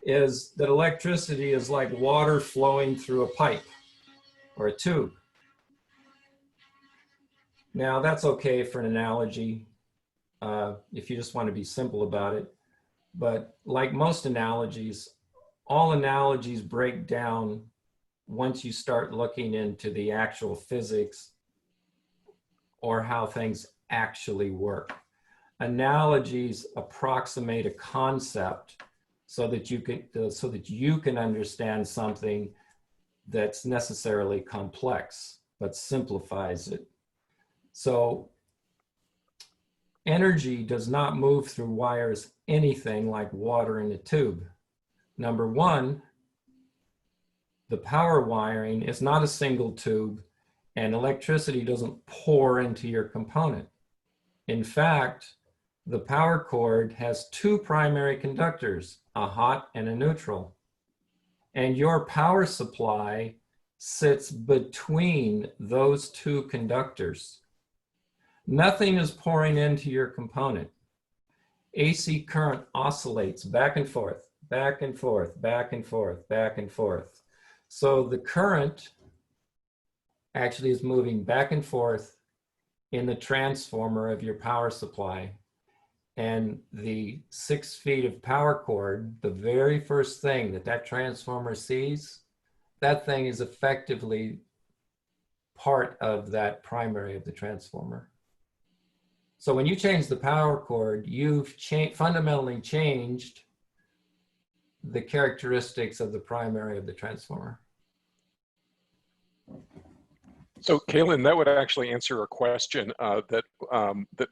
is that electricity is like water flowing through a pipe or a tube. Now that's okay for an analogy if you just want to be simple about it. But like most analogies, all analogies break down once you start looking into the actual physics or how things actually work. Analogies approximate a concept so that you can understand something that's necessarily complex, but simplifies it. So energy does not move through wires anything like water in a tube. Number one, the power wiring is not a single tube, and electricity doesn't pour into your component. In fact, the power cord has two primary conductors, a hot and a neutral. And your power supply sits between those two conductors. Nothing is pouring into your component. AC current oscillates back and forth, back and forth, back and forth, back and forth. So the current actually is moving back and forth in the transformer of your power supply. And the 6 feet of power cord, the very first thing that transformer sees, that thing is effectively part of that primary of the transformer. So when you change the power cord, you've fundamentally changed the characteristics of the primary of the transformer. So Caelin, that would actually answer a question that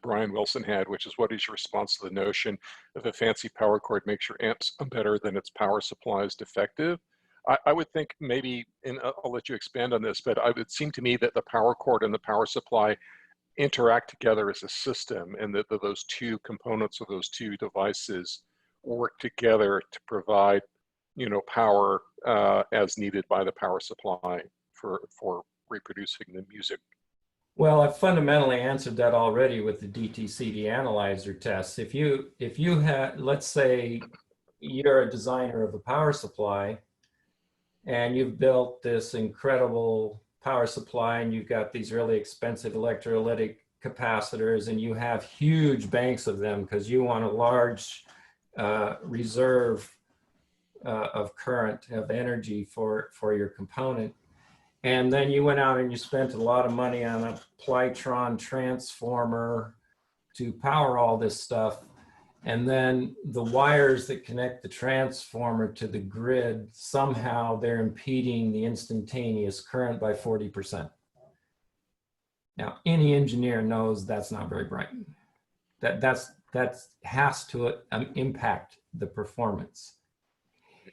Brian Wilson had, which is, what is your response to the notion if a fancy power cord makes your amps better than its power supply is defective? I would think maybe, and I'll let you expand on this, but it would seem to me that the power cord and the power supply interact together as a system, and that those two components of those two devices work together to provide, power as needed by the power supply for reproducing the music. Well, I fundamentally answered that already with the DTCD analyzer test. If you had, let's say you're a designer of a power supply and you've built this incredible power supply and you've got these really expensive electrolytic capacitors and you have huge banks of them because you want a large reserve of current, of energy for your component. And then you went out and you spent a lot of money on a Plytron transformer to power all this stuff. And then the wires that connect the transformer to the grid, somehow they're impeding the instantaneous current by 40%. Now, any engineer knows that's not very bright. That has to impact the performance.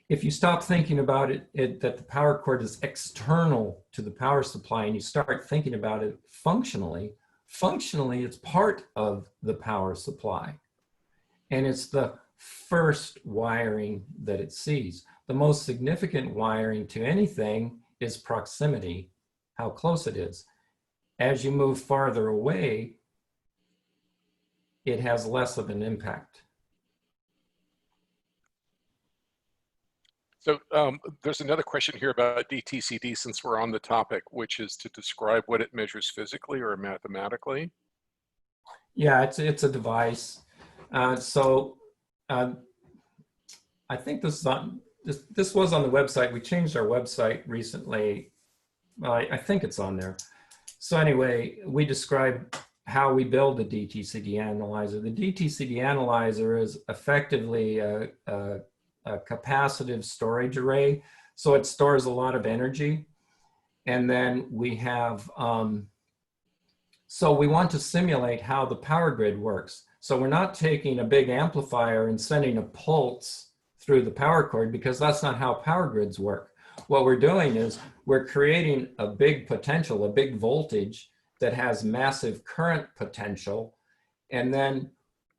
If you stop thinking about it, that the power cord is external to the power supply, and you start thinking about it functionally, it's part of the power supply. And it's the first wiring that it sees. The most significant wiring to anything is proximity, how close it is. As you move farther away, it has less of an impact. So there's another question here about DTCD, since we're on the topic, which is to describe what it measures physically or mathematically. Yeah, it's a device. I think this was on the website. We changed our website recently. I think it's on there. So anyway, we describe how we build the DTCD analyzer. The DTCD analyzer is effectively a capacitive storage array. So it stores a lot of energy. And then we have, so we want to simulate how the power grid works. So we're not taking a big amplifier and sending a pulse through the power cord, because that's not how power grids work. What we're doing is we're creating a big potential, a big voltage that has massive current potential. And then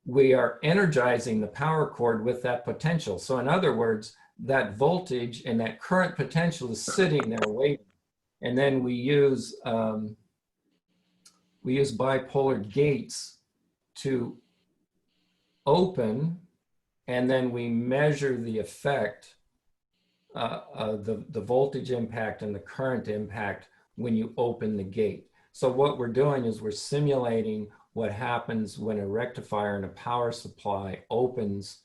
we are energizing the power cord with that potential. So in other words, that voltage and that current potential is sitting there waiting. And then we use bipolar gates to open, and then we measure the effect, the voltage impact and the current impact when you open the gate. So what we're doing is we're simulating what happens when a rectifier in a power supply opens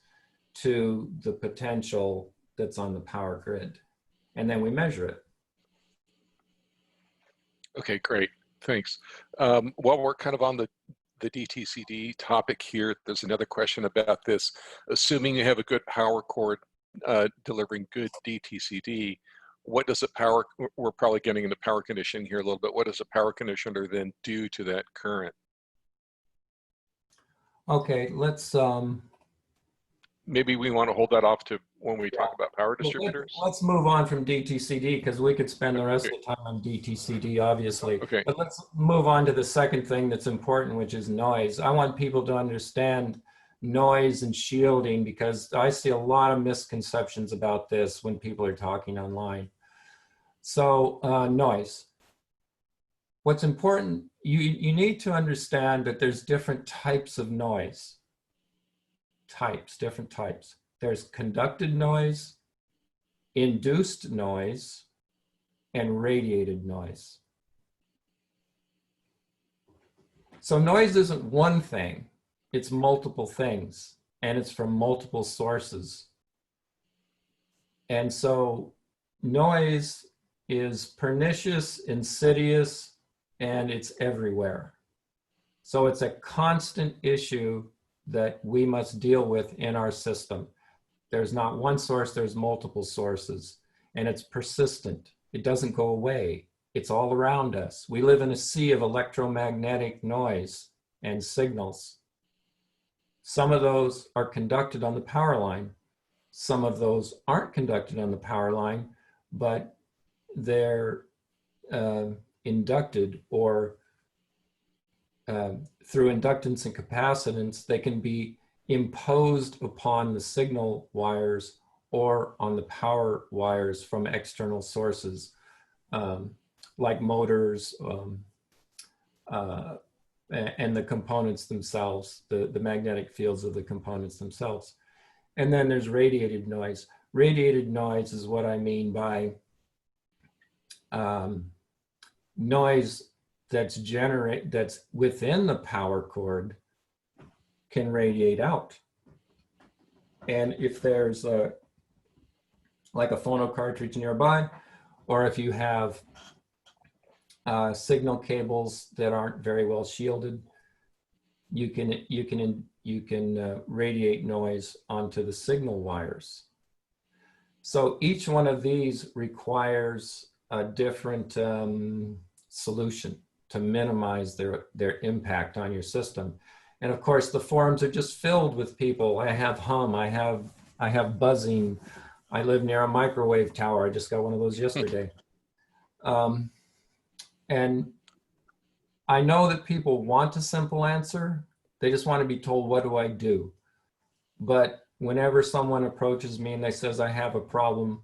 to the potential that's on the power grid. And then we measure it. Okay, great, thanks. While we're kind of on the DTCD topic here, there's another question about this. Assuming you have a good power cord delivering good DTCD, what does a power, we're probably getting into power conditioning here a little bit, what does a power conditioner then do to that current? Okay, let's maybe we want to hold that off to when we talk about power distributors. Let's move on from DTCD, because we could spend the rest of the time on DTCD, obviously. Okay. But let's move on to the second thing that's important, which is noise. I want people to understand noise and shielding, because I see a lot of misconceptions about this when people are talking online. So noise. What's important, you need to understand that there's different types of noise. Different types. There's conducted noise, induced noise, and radiated noise. So noise isn't one thing, it's multiple things, and it's from multiple sources. And so noise is pernicious, insidious, and it's everywhere. So it's a constant issue that we must deal with in our system. There's not one source, there's multiple sources, and it's persistent. It doesn't go away. It's all around us. We live in a sea of electromagnetic noise and signals. Some of those are conducted on the power line. Some of those aren't conducted on the power line, but they're inducted, or through inductance and capacitance, they can be imposed upon the signal wires or on the power wires from external sources, like motors and the components themselves, the magnetic fields of the components themselves. And then there's radiated noise. Radiated noise is what I mean by noise that's within the power cord can radiate out. And if there's like a phono cartridge nearby, or if you have signal cables that aren't very well shielded, you can radiate noise onto the signal wires. So each one of these requires a different solution to minimize their impact on your system. And of course, the forums are just filled with people. I have hum, I have buzzing. I live near a microwave tower. I just got one of those yesterday. And I know that people want a simple answer. They just want to be told, what do I do? But whenever someone approaches me and they says, I have a problem,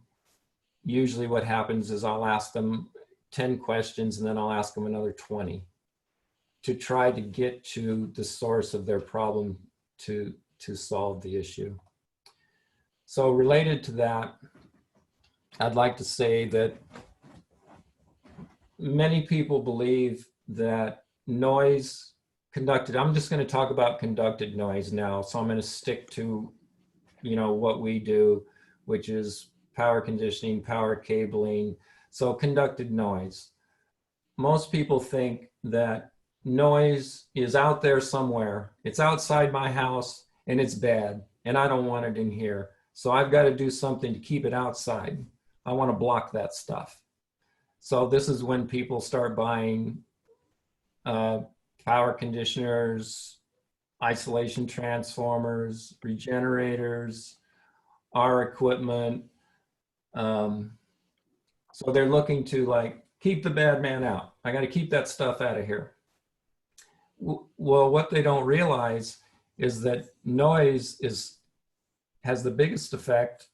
usually what happens is I'll ask them 10 questions and then I'll ask them another 20 to try to get to the source of their problem to solve the issue. So related to that, I'd like to say that many people believe that noise conducted, I'm just going to talk about conducted noise now. So I'm going to stick to, what we do, which is power conditioning, power cabling. So conducted noise. Most people think that noise is out there somewhere. It's outside my house and it's bad and I don't want it in here. So I've got to do something to keep it outside. I want to block that stuff. So this is when people start buying power conditioners, isolation transformers, regenerators, our equipment. So they're looking to keep the bad man out. I got to keep that stuff out of here. Well, what they don't realize is that noise has the biggest effect.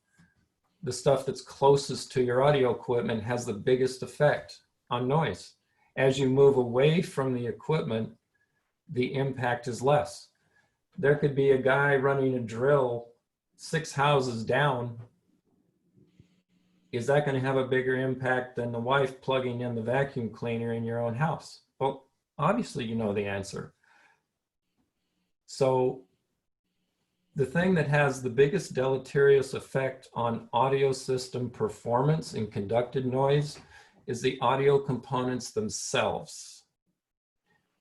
The stuff that's closest to your audio equipment has the biggest effect on noise. As you move away from the equipment, the impact is less. There could be a guy running a drill 6 houses down. Is that going to have a bigger impact than the wife plugging in the vacuum cleaner in your own house? Well, obviously you know the answer. So the thing that has the biggest deleterious effect on audio system performance in conducted noise is the audio components themselves,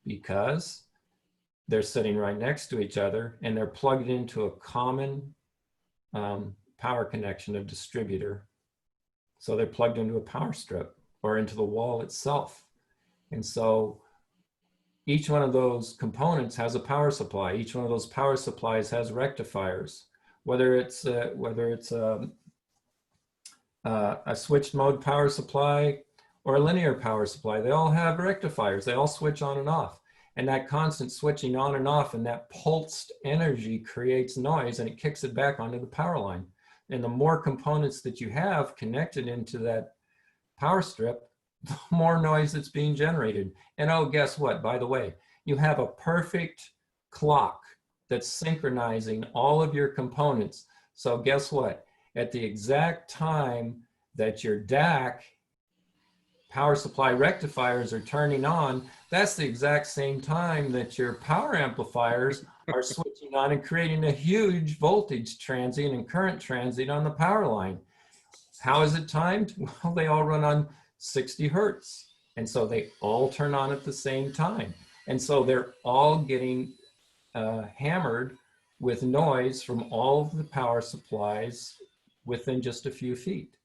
because they're sitting right next to each other and they're plugged into a common power connection, a distributor. So they're plugged into a power strip or into the wall itself. And so each one of those components has a power supply. Each one of those power supplies has rectifiers, whether it's a switched mode power supply or a linear power supply. They all have rectifiers. They all switch on and off. And that constant switching on and off and that pulsed energy creates noise and it kicks it back onto the power line. And the more components that you have connected into that power strip, the more noise that's being generated. And oh, guess what? By the way, you have a perfect clock that's synchronizing all of your components. So guess what? At the exact time that your DAC power supply rectifiers are turning on, that's the exact same time that your power amplifiers are switching on and creating a huge voltage transient and current transient on the power line. How is it timed? Well, they all run on 60 hertz. And so they all turn on at the same time. And so they're all getting hammered with noise from all of the power supplies within just a few feet.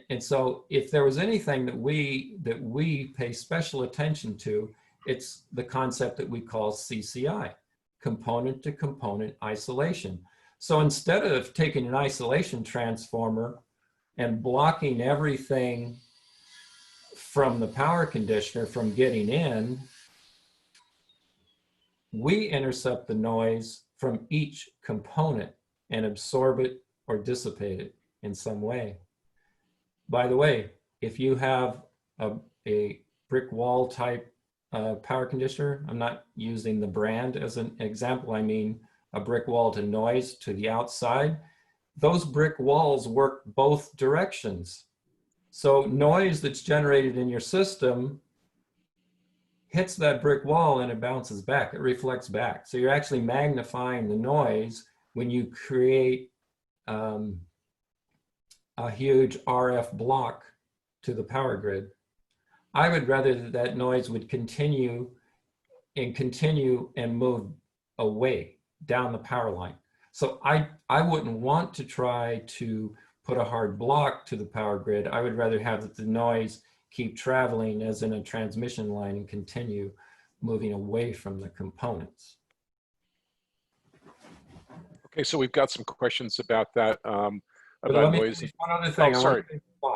And so if there was anything that we pay special attention to, it's the concept that we call CCI, component to component isolation. So instead of taking an isolation transformer and blocking everything from the power conditioner from getting in, we intercept the noise from each component and absorb it or dissipate it in some way. By the way, if you have a brick wall type power conditioner, I'm not using the brand as an example, I mean a brick wall to noise to the outside, those brick walls work both directions. So noise that's generated in your system hits that brick wall and it bounces back, it reflects back. So you're actually magnifying the noise when you create a huge RF block to the power grid. I would rather that noise would continue and move away down the power line. So I wouldn't want to try to put a hard block to the power grid. I would rather have the noise keep traveling as in a transmission line and continue moving away from the components. Okay, so we've got some questions about that, But about let me noise. finish one other thing. Oh, sorry.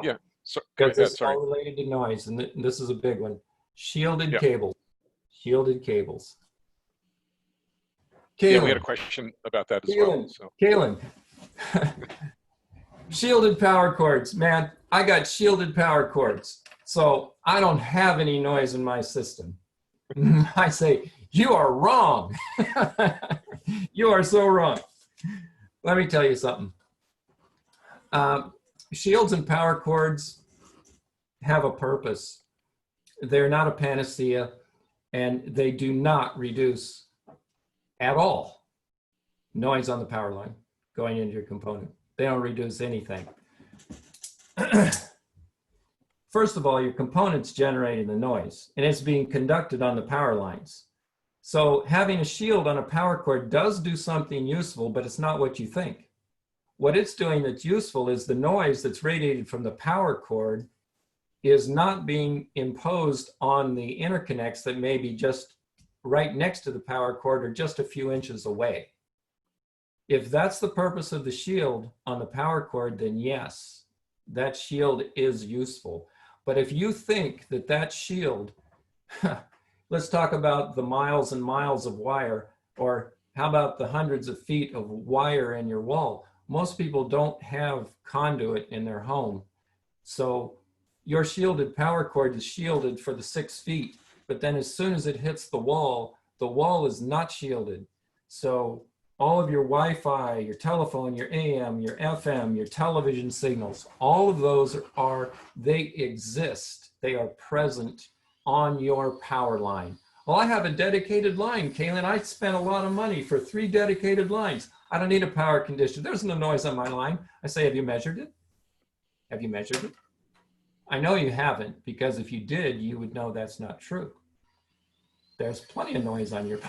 Yeah, so, go because ahead, it's sorry. all related to noise, and this is a big one. Shielded Yeah. cables. Shielded cables. Yeah, we had a Caelin, question about that as well. So. Caelin. Shielded power cords, man. I got shielded power cords, so I don't have any noise in my system. I say, you are wrong. You are so wrong. Let me tell you something. Shields and power cords have a purpose. They're not a panacea, and they do not reduce at all noise on the power line going into your component. They don't reduce anything. First of all, your component's generating the noise, and it's being conducted on the power lines. So having a shield on a power cord does do something useful, but it's not what you think. What it's doing that's useful is the noise that's radiated from the power cord is not being imposed on the interconnects that may be just right next to the power cord or just a few inches away. If that's the purpose of the shield on the power cord, then yes, that shield is useful. But if you think that that shield, let's talk about the miles and miles of wire, or how about the hundreds of feet of wire in your wall? Most people don't have conduit in their home. So your shielded power cord is shielded for the 6 feet, but then as soon as it hits the wall is not shielded. So all of your Wi-Fi, your telephone, your AM, your FM, your television signals, all of those they exist. They are present on your power line. Well, I have a dedicated line, Caelin. I spent a lot of money for 3 dedicated lines. I don't need a power conditioner. There's no noise on my line. I say, have you measured it? Have you measured it? I know you haven't, because if you did, you would know that's not true. There's plenty of noise on your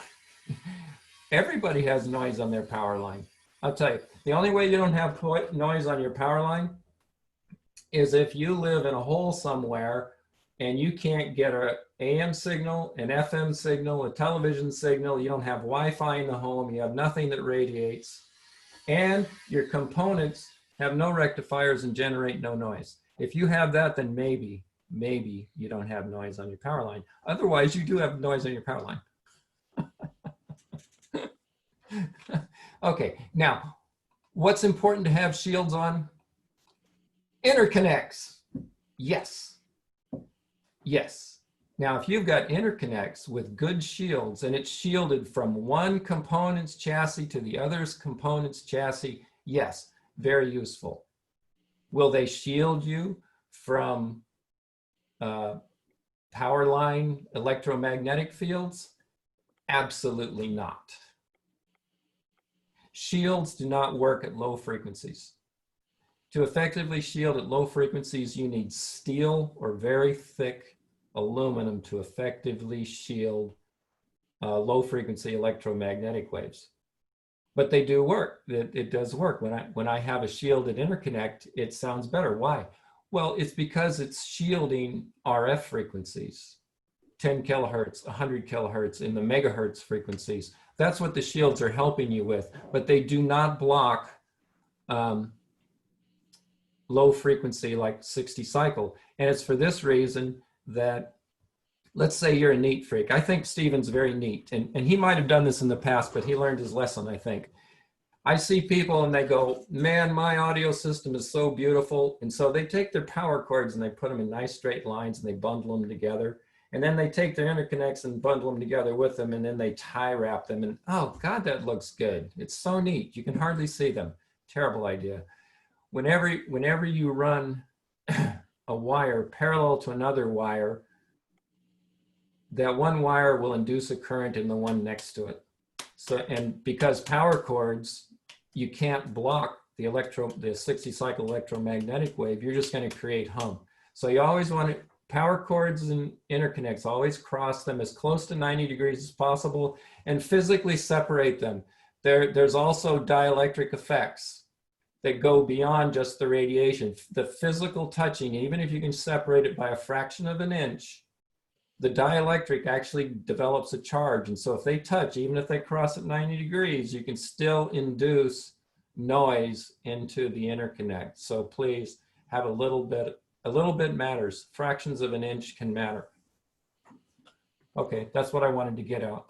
Everybody has noise on their power line. I'll tell you, the only way you don't have noise on your power line is if you live in a hole somewhere and you can't get an AM signal, an FM signal, a television signal, you don't have Wi-Fi in the home, you have nothing that radiates, and your components have no rectifiers and generate no noise. If you have that, then maybe you don't have noise on your power line. Otherwise, you do have noise on your power line. Okay, now, what's important to have shields on? Interconnects. Yes. Yes. Now, if you've got interconnects with good shields and it's shielded from one component's chassis to the other's component's chassis, yes, very useful. Will they shield you from power line electromagnetic fields? Absolutely not. Shields do not work at low frequencies. To effectively shield at low frequencies, you need steel or very thick aluminum to effectively shield low frequency electromagnetic waves. But they do work. It does work. When I have a shielded interconnect, it sounds better. Why? Well, it's because it's shielding RF frequencies, 10 kilohertz, 100 kilohertz in the megahertz frequencies. That's what the shields are helping you with, but they do not block low frequency like 60 cycle. And it's for this reason that, let's say you're a neat freak. I think Stephen's very neat, and he might have done this in the past, but he learned his lesson, I think. I see people and they go, man, my audio system is so beautiful. And so they take their power cords and they put them in nice straight lines and they bundle them together. And then they take their interconnects and bundle them together with them, and then they tie wrap them. And oh God, that looks good. It's so neat. You can hardly see them. Terrible idea. Whenever you run a wire parallel to another wire, that one wire will induce a current in the one next to it. So, and because power cords, you can't block the 60 cycle electromagnetic wave, you're just going to create hum. So you always want to, power cords and interconnects, always cross them as close to 90 degrees as possible and physically separate them. There's also dielectric effects that go beyond just the radiation. The physical touching, even if you can separate it by a fraction of an inch, the dielectric actually develops a charge. And so if they touch, even if they cross at 90 degrees, you can still induce noise into the interconnect. So please have a little bit matters. Fractions of an inch can matter. Okay, that's what I wanted to get out.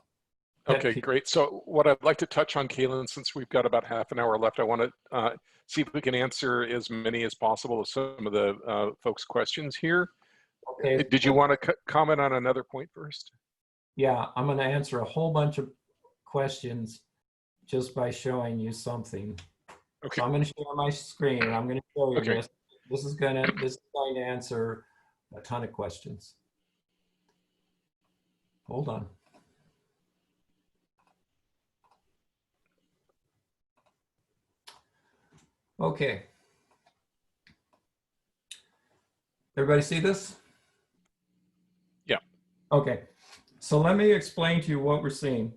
Okay, great. So what I'd like to touch on, Caelin, since we've got about half an hour left, I want to see if we can answer as many as possible of some of the folks' questions here. Okay. Did you want to comment on another point first? Yeah, I'm going to answer a whole bunch of questions just by showing you something. Okay. So I'm going to share my screen and I'm going to show you Okay. this. This is going to answer a ton of questions. Hold on. Okay. Everybody see this? Yeah. Okay. So let me explain to you what we're seeing.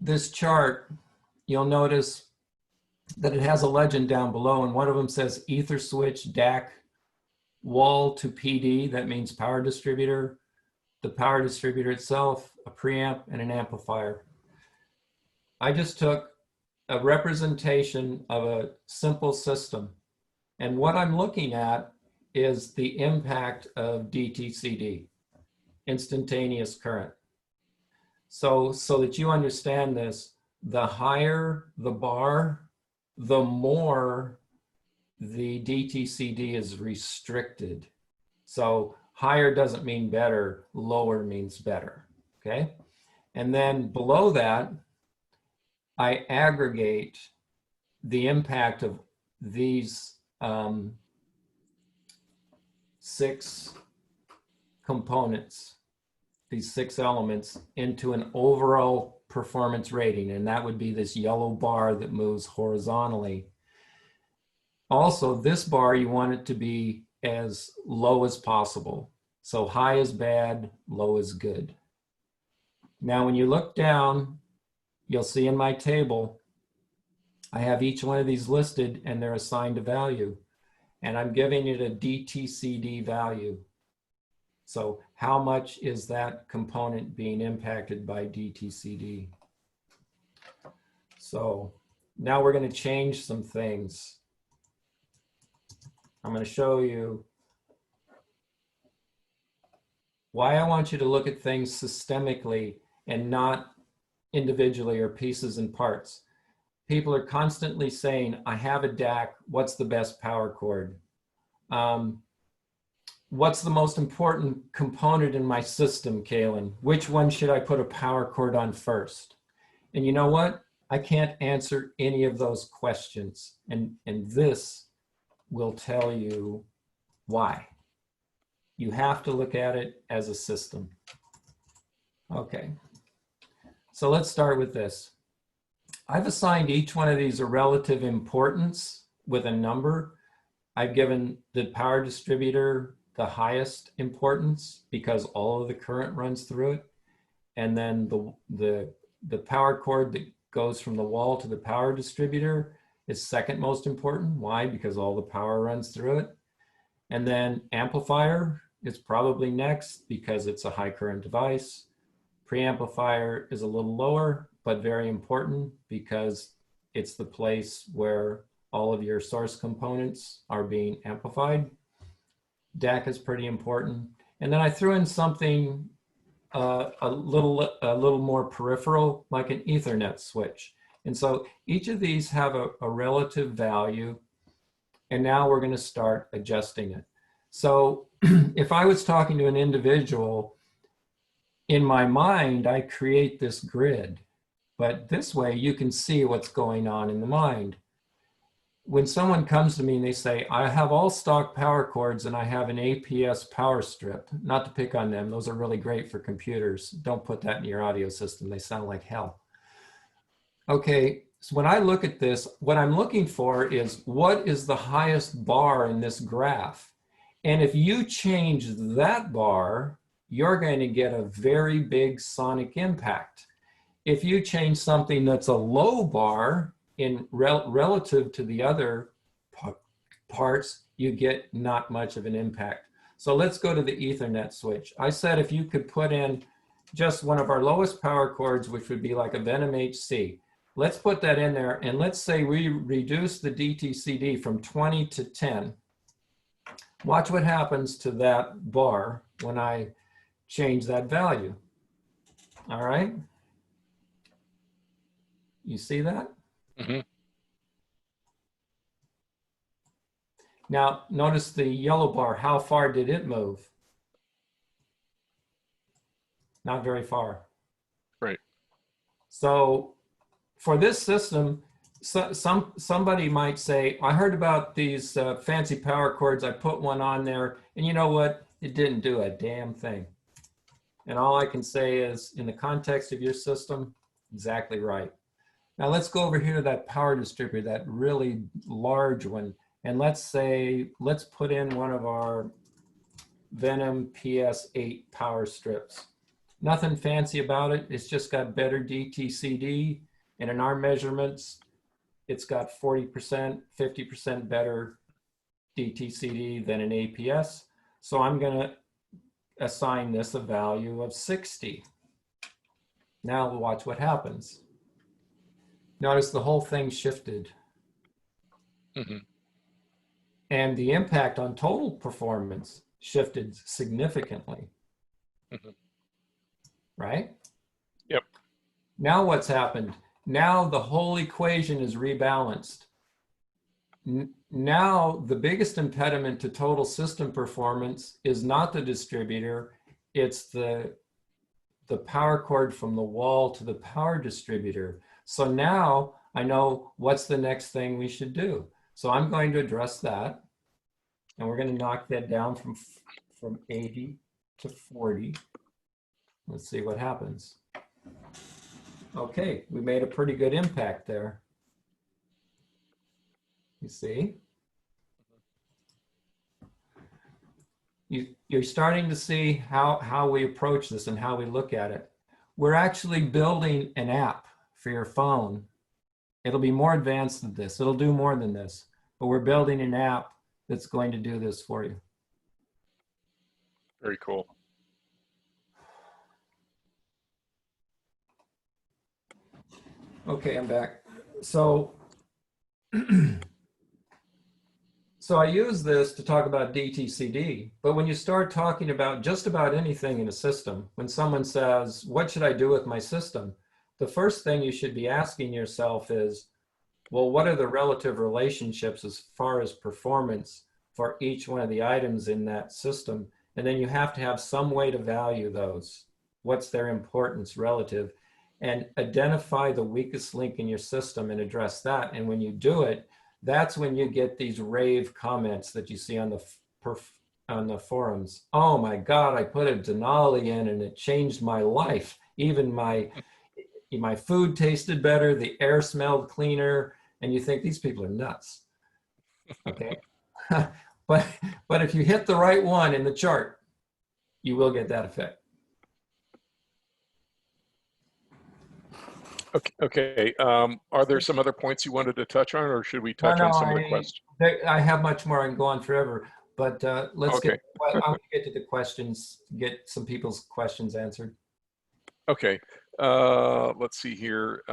This chart, you'll notice that it has a legend down below, and one of them says ether switch DAC wall to PD. That means power distributor, the power distributor itself, a preamp, and an amplifier. I just took a representation of a simple system, and what I'm looking at is the impact of DTCD, instantaneous current. So that you understand this, the higher the bar, the more the DTCD is restricted. So higher doesn't mean better, lower means better, okay? And then below that, I aggregate the impact of these 6 components, these 6 elements, into an overall performance rating, and that would be this yellow bar that moves horizontally. Also, this bar, you want it to be as low as possible. So high is bad, low is good. Now, when you look down, you'll see in my table, I have each one of these listed and they're assigned a value. And I'm giving it a DTCD value. So how much is that component being impacted by DTCD? So now we're going to change some things. I'm going to show you why I want you to look at things systemically and not individually or pieces and parts. People are constantly saying, I have a DAC, what's the best power cord? What's the most important component in my system, Caelin? Which one should I put a power cord on first? And you know what? I can't answer any of those questions. And this will tell you why. You have to look at it as a system. Okay, so let's start with this. I've assigned each one of these a relative importance with a number. I've given the power distributor the highest importance because all of the current runs through it. And then the power cord that goes from the wall to the power distributor is second most important. Why? Because all the power runs through it. And then amplifier is probably next because it's a high current device. Preamplifier is a little lower, but very important because it's the place where all of your source components are being amplified. DAC is pretty important. And then I threw in something a little more peripheral, like an Ethernet switch. And so each of these have a relative value. And now we're going to start adjusting it. So if I was talking to an individual, in my mind, I create this grid. But this way you can see what's going on in the mind. When someone comes to me and they say, I have all stock power cords and I have an APS power strip, not to pick on them, those are really great for computers. Don't put that in your audio system. They sound like hell. Okay, so when I look at this, what I'm looking for is what is the highest bar in this graph? And if you change that bar, you're going to get a very big sonic impact. If you change something that's a low bar, relative to the other parts, you get not much of an impact. So let's go to the Ethernet switch. I said if you could put in just one of our lowest power cords, which would be like a Venom HC. Let's put that in there, and let's say we reduce the DTCD from 20 to 10. Watch what happens to that bar when I change that value. All right? You see that? Mm-hmm. Now, notice the yellow bar. How far did it move? Not very far. Right. So for this system, somebody might say, I heard about these fancy power cords. I put one on there, and you know what? It didn't do a damn thing. And all I can say is, in the context of your system, exactly right. Now let's go over here to that power distributor, that really large one. And let's say, let's put in one of our Venom PS8 power strips. Nothing fancy about it. It's just got better DTCD. And in our measurements, it's got 40%, 50% better DTCD than an APS. So I'm going to assign this a value of 60. Now watch what happens. Notice the whole thing shifted. Mm-hmm. And the impact on total performance shifted significantly. Mm-hmm. Right? Yep. Now what's happened? Now the whole equation is rebalanced. Now the biggest impediment to total system performance is not the distributor, it's the power cord from the wall to the power distributor. So now I know what's the next thing we should do. So I'm going to address that. And we're going to knock that down from 80 to 40. Let's see what happens. Okay, we made a pretty good impact there. You see? You're starting to see how we approach this and how we look at it. We're actually building an app for your phone. It'll be more advanced than this. It'll do more than this. But we're building an app that's going to do this for you. Very cool. Okay, I'm back. So, so I use this to talk about DTCD, but when you start talking about just about anything in a system, when someone says, what should I do with my system? The first thing you should be asking yourself is, well, what are the relative relationships as far as performance for each one of the items in that system? And then you have to have some way to value those. What's their importance relative? And identify the weakest link in your system and address that. And when you do it, that's when you get these rave comments that you see on the forums. Oh my God, I put a Denali in and it changed my life. Even my food tasted better, the air smelled cleaner, and you think these people are nuts. Okay. but But if you hit the right one in the chart, you will get that effect. Okay. Are there some other points you wanted to touch on, or should we touch No, on some of the questions? I have much more. I can go on forever, but let's Okay. I want to get to the questions, get some people's questions answered. Okay. Let's see here.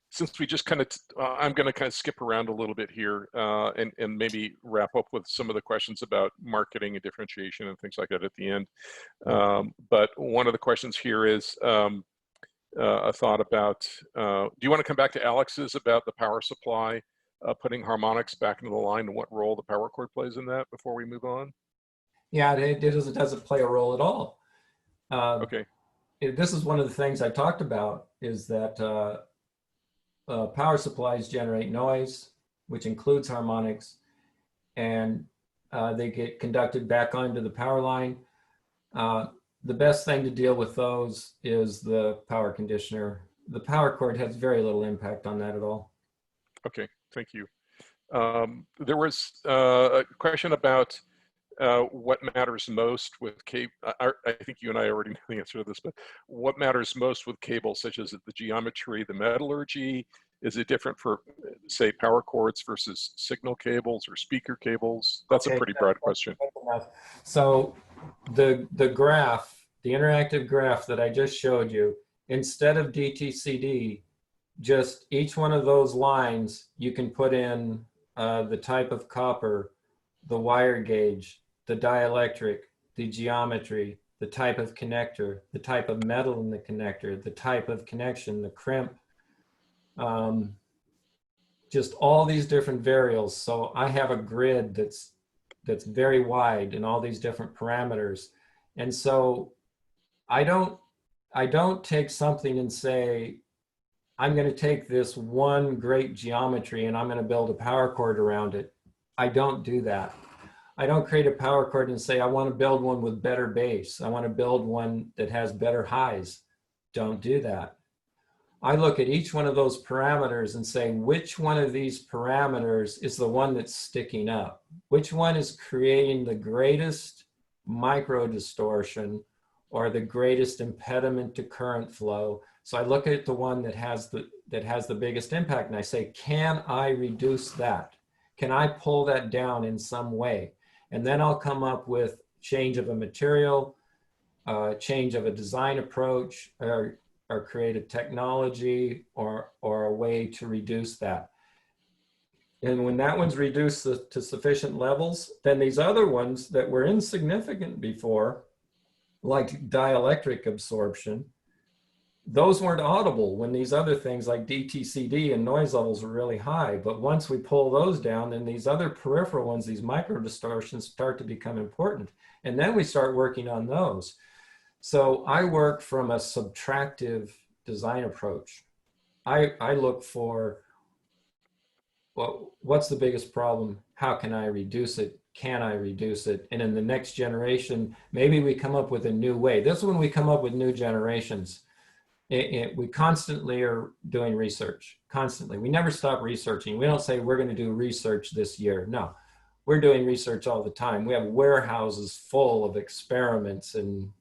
Since we just kind of, I'm going to kind of skip around a little bit here and maybe wrap up with some of the questions about marketing and differentiation and things like that at the end. But one of the questions here is a thought about, do you want to come back to Alex's about the power supply, putting harmonics back into the line and what role the power cord plays in that before we move on? Yeah, it doesn't play a role at all. Okay. This is one of the things I talked about, is that power supplies generate noise, which includes harmonics, and they get conducted back onto the power line. The best thing to deal with those is the power conditioner. The power cord has very little impact on that at all. Okay, thank you. There was a question about what matters most with cable. I think you and I already know the answer to this, but what matters most with cables, such as the geometry, the metallurgy? Is it different for, say, power cords versus signal cables or speaker cables? That's a pretty broad question. So the graph, the interactive graph that I just showed you, instead of DTCD, just each one of those lines, you can put in the type of copper, the wire gauge, the dielectric, the geometry, the type of connector, the type of metal in the connector, the type of connection, the crimp, just all these different variables. So I have a grid that's very wide in all these different parameters. And so I don't take something and say, I'm going to take this one great geometry and I'm going to build a power cord around it. I don't do that. I don't create a power cord and say, I want to build one with better bass. I want to build one that has better highs. Don't do that. I look at each one of those parameters and say, which one of these parameters is the one that's sticking up? Which one is creating the greatest micro distortion or the greatest impediment to current flow? So I look at the one that has the biggest impact and I say, can I reduce that? Can I pull that down in some way? And then I'll come up with change of a material, change of a design approach, or create a technology or a way to reduce that. And when that one's reduced to sufficient levels, then these other ones that were insignificant before, like dielectric absorption, those weren't audible when these other things like DTCD and noise levels were really high. But once we pull those down, then these other peripheral ones, these micro distortions, start to become important. And then we start working on those. So I work from a subtractive design approach. I look for, well, what's the biggest problem? How can I reduce it? Can I reduce it? And in the next generation, maybe we come up with a new way. This is when we come up with new generations. We constantly are doing research, constantly. We never stop researching. We don't say we're going to do research this year. No, we're doing research all the time. We have warehouses full of experiments and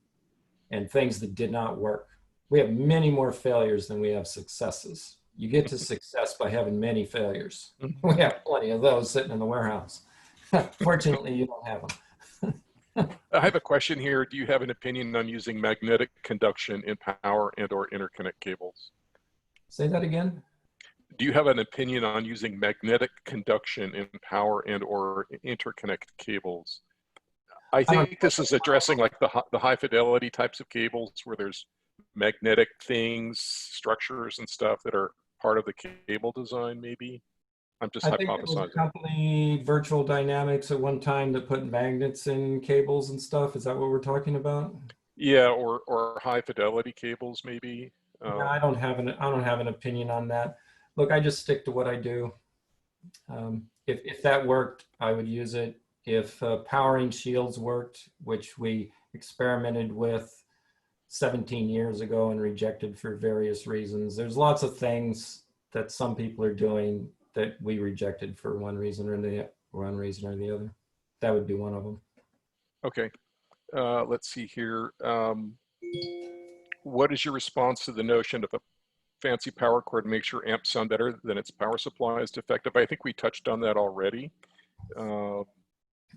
things that did not work. We have many more failures than we have successes. You get to success by having many failures. We have plenty of those sitting in the warehouse. Fortunately, you don't have them. I have a question here. Do you have an opinion on using magnetic conduction in power and or interconnect cables? Say that again? Do you have an opinion on using magnetic conduction in power and or interconnect cables? I think this is addressing like the high fidelity types of cables where there's magnetic things, structures and stuff that are part of the cable design, maybe. I'm just hypothesizing. I think it was a company, Virtual Dynamics, at one time that put magnets in cables and stuff. Is that what we're talking about? Yeah, or high fidelity cables, maybe. No, I don't have an opinion on that. Look, I just stick to what I do. If that worked, I would use it. If powering shields worked, which we experimented with 17 years ago and rejected for various reasons, there's lots of things that some people are doing that we rejected for one reason or the other. that would be one of them. Okay. Let's see here. What is your response to the notion of a fancy power cord makes your amp sound better than its power supply is defective? I think we touched on that already.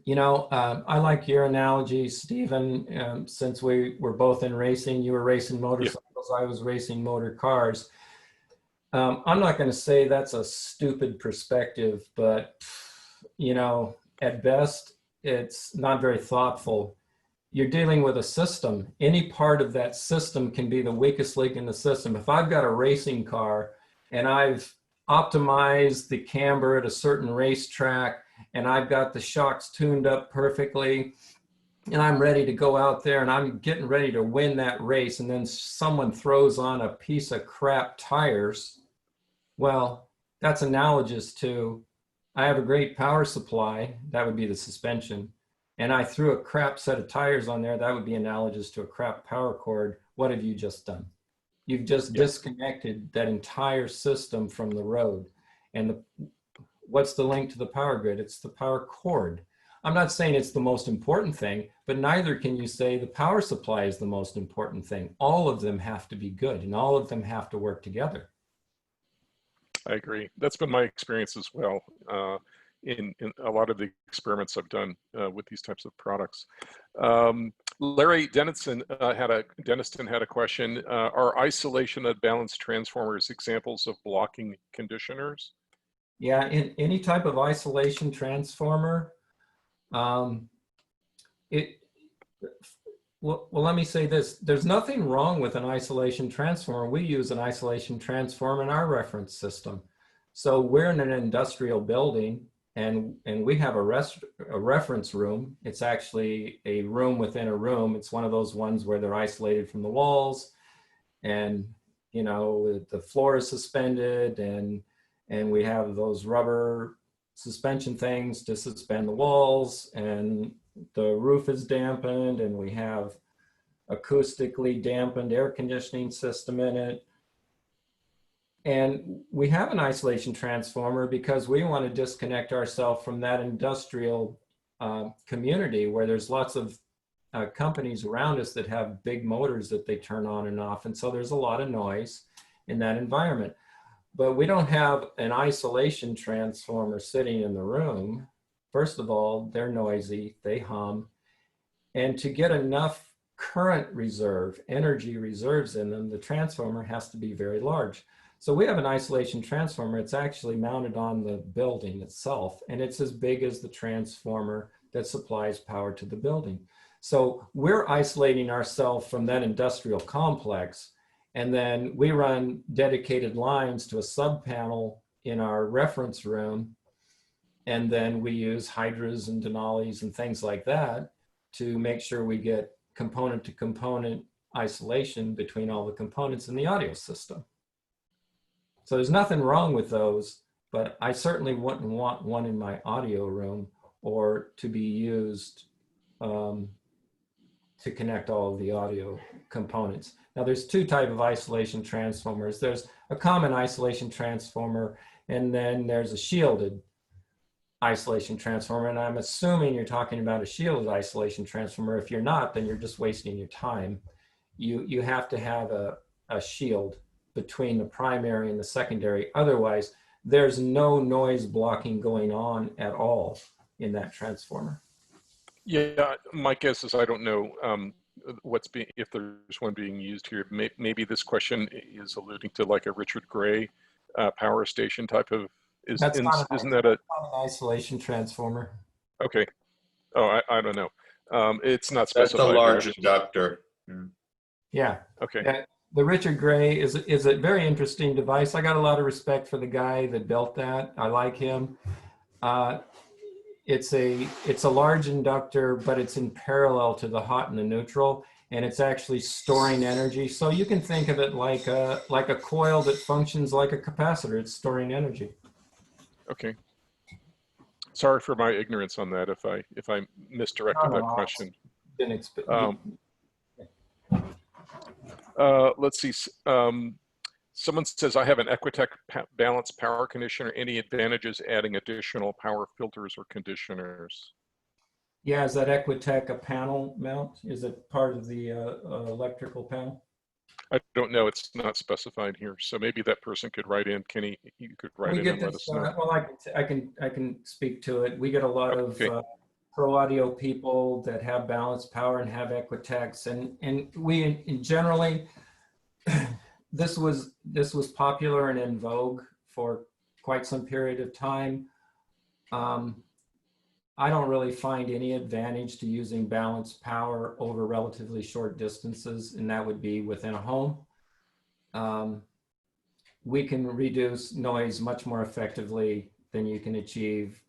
You know, I like your analogy, Stephen. Since we were both in racing, you were racing motorcycles, I was racing motor cars. I'm not going to say that's a stupid perspective, but, you know, at best, it's not very thoughtful. You're dealing with a system. Any part of that system can be the weakest link in the system. If I've got a racing car and I've optimized the camber at a certain racetrack and I've got the shocks tuned up perfectly and I'm ready to go out there and I'm getting ready to win that race, and then someone throws on a piece of crap tires, well, that's analogous to, I have a great power supply, that would be the suspension, and I threw a crap set of tires on there, that would be analogous to a crap power cord. What have you just done? You've just disconnected that entire system from the road. And what's the link to the power grid? It's the power cord. I'm not saying it's the most important thing, but neither can you say the power supply is the most important thing. All of them have to be good and all of them have to work together. I agree. That's been my experience as well in a lot of the experiments I've done with these types of products. Larry Denniston had a question. Are isolation and balanced transformers examples of blocking conditioners? Yeah, in any type of isolation transformer, well, let me say this. There's nothing wrong with an isolation transformer. We use an isolation transformer in our reference system. So we're in an industrial building and we have a reference room. It's actually a room within a room. It's one of those ones where they're isolated from the walls and, you know, the floor is suspended and we have those rubber suspension things to suspend the walls, and the roof is dampened, and we have acoustically dampened air conditioning system in it. And we have an isolation transformer because we want to disconnect ourselves from that industrial community where there's lots of companies around us that have big motors that they turn on and off. And so there's a lot of noise in that environment. But we don't have an isolation transformer sitting in the room. First of all, they're noisy, they hum. And to get enough current reserve, energy reserves in them, the transformer has to be very large. So we have an isolation transformer. It's actually mounted on the building itself, and it's as big as the transformer that supplies power to the building. So we're isolating ourselves from that industrial complex. And then we run dedicated lines to a sub panel in our reference room. And then we use hydras and denalies and things like that to make sure we get component to component isolation between all the components in the audio system. So there's nothing wrong with those, but I certainly wouldn't want one in my audio room or to be used to connect all of the audio components. Now there's two types of isolation transformers. There's a common isolation transformer, and then there's a shielded isolation transformer. And I'm assuming you're talking about a shielded isolation transformer. If you're not, then you're just wasting your time. You have to have a shield between the primary and the secondary. Otherwise, there's no noise blocking going on at all in that transformer. Yeah, my guess is I don't know if there's one being used here. Maybe this question is alluding to like a Richard Gray power station type of, isn't that an isolation transformer? Okay. Oh, I don't know. It's not That's specified. a large inductor. Yeah. Okay. The Richard Gray is a very interesting device. I got a lot of respect for the guy that built that. I like him. It's a large inductor, but it's in parallel to the hot and the neutral, and it's actually storing energy. So you can think of it like a coil that functions like a capacitor. It's storing energy. Okay. Sorry for my ignorance on that if I misdirected that question. Let's see. Someone says, I have an Equitech balanced power conditioner. Any advantages adding additional power filters or conditioners? Yeah, is that Equitech a panel mount? Is it part of the electrical panel? I don't know. It's not specified here. So maybe that person could write in. Kenny, you could write We in get and let this. us know. Well, I can speak to it. We get a lot of Okay. pro audio people that have balance power and have Equitechs, and we generally this was popular and in vogue for quite some period of time. I don't really find any advantage to using balanced power over relatively short distances, and that would be within a home. We can reduce noise much more effectively than you can achieve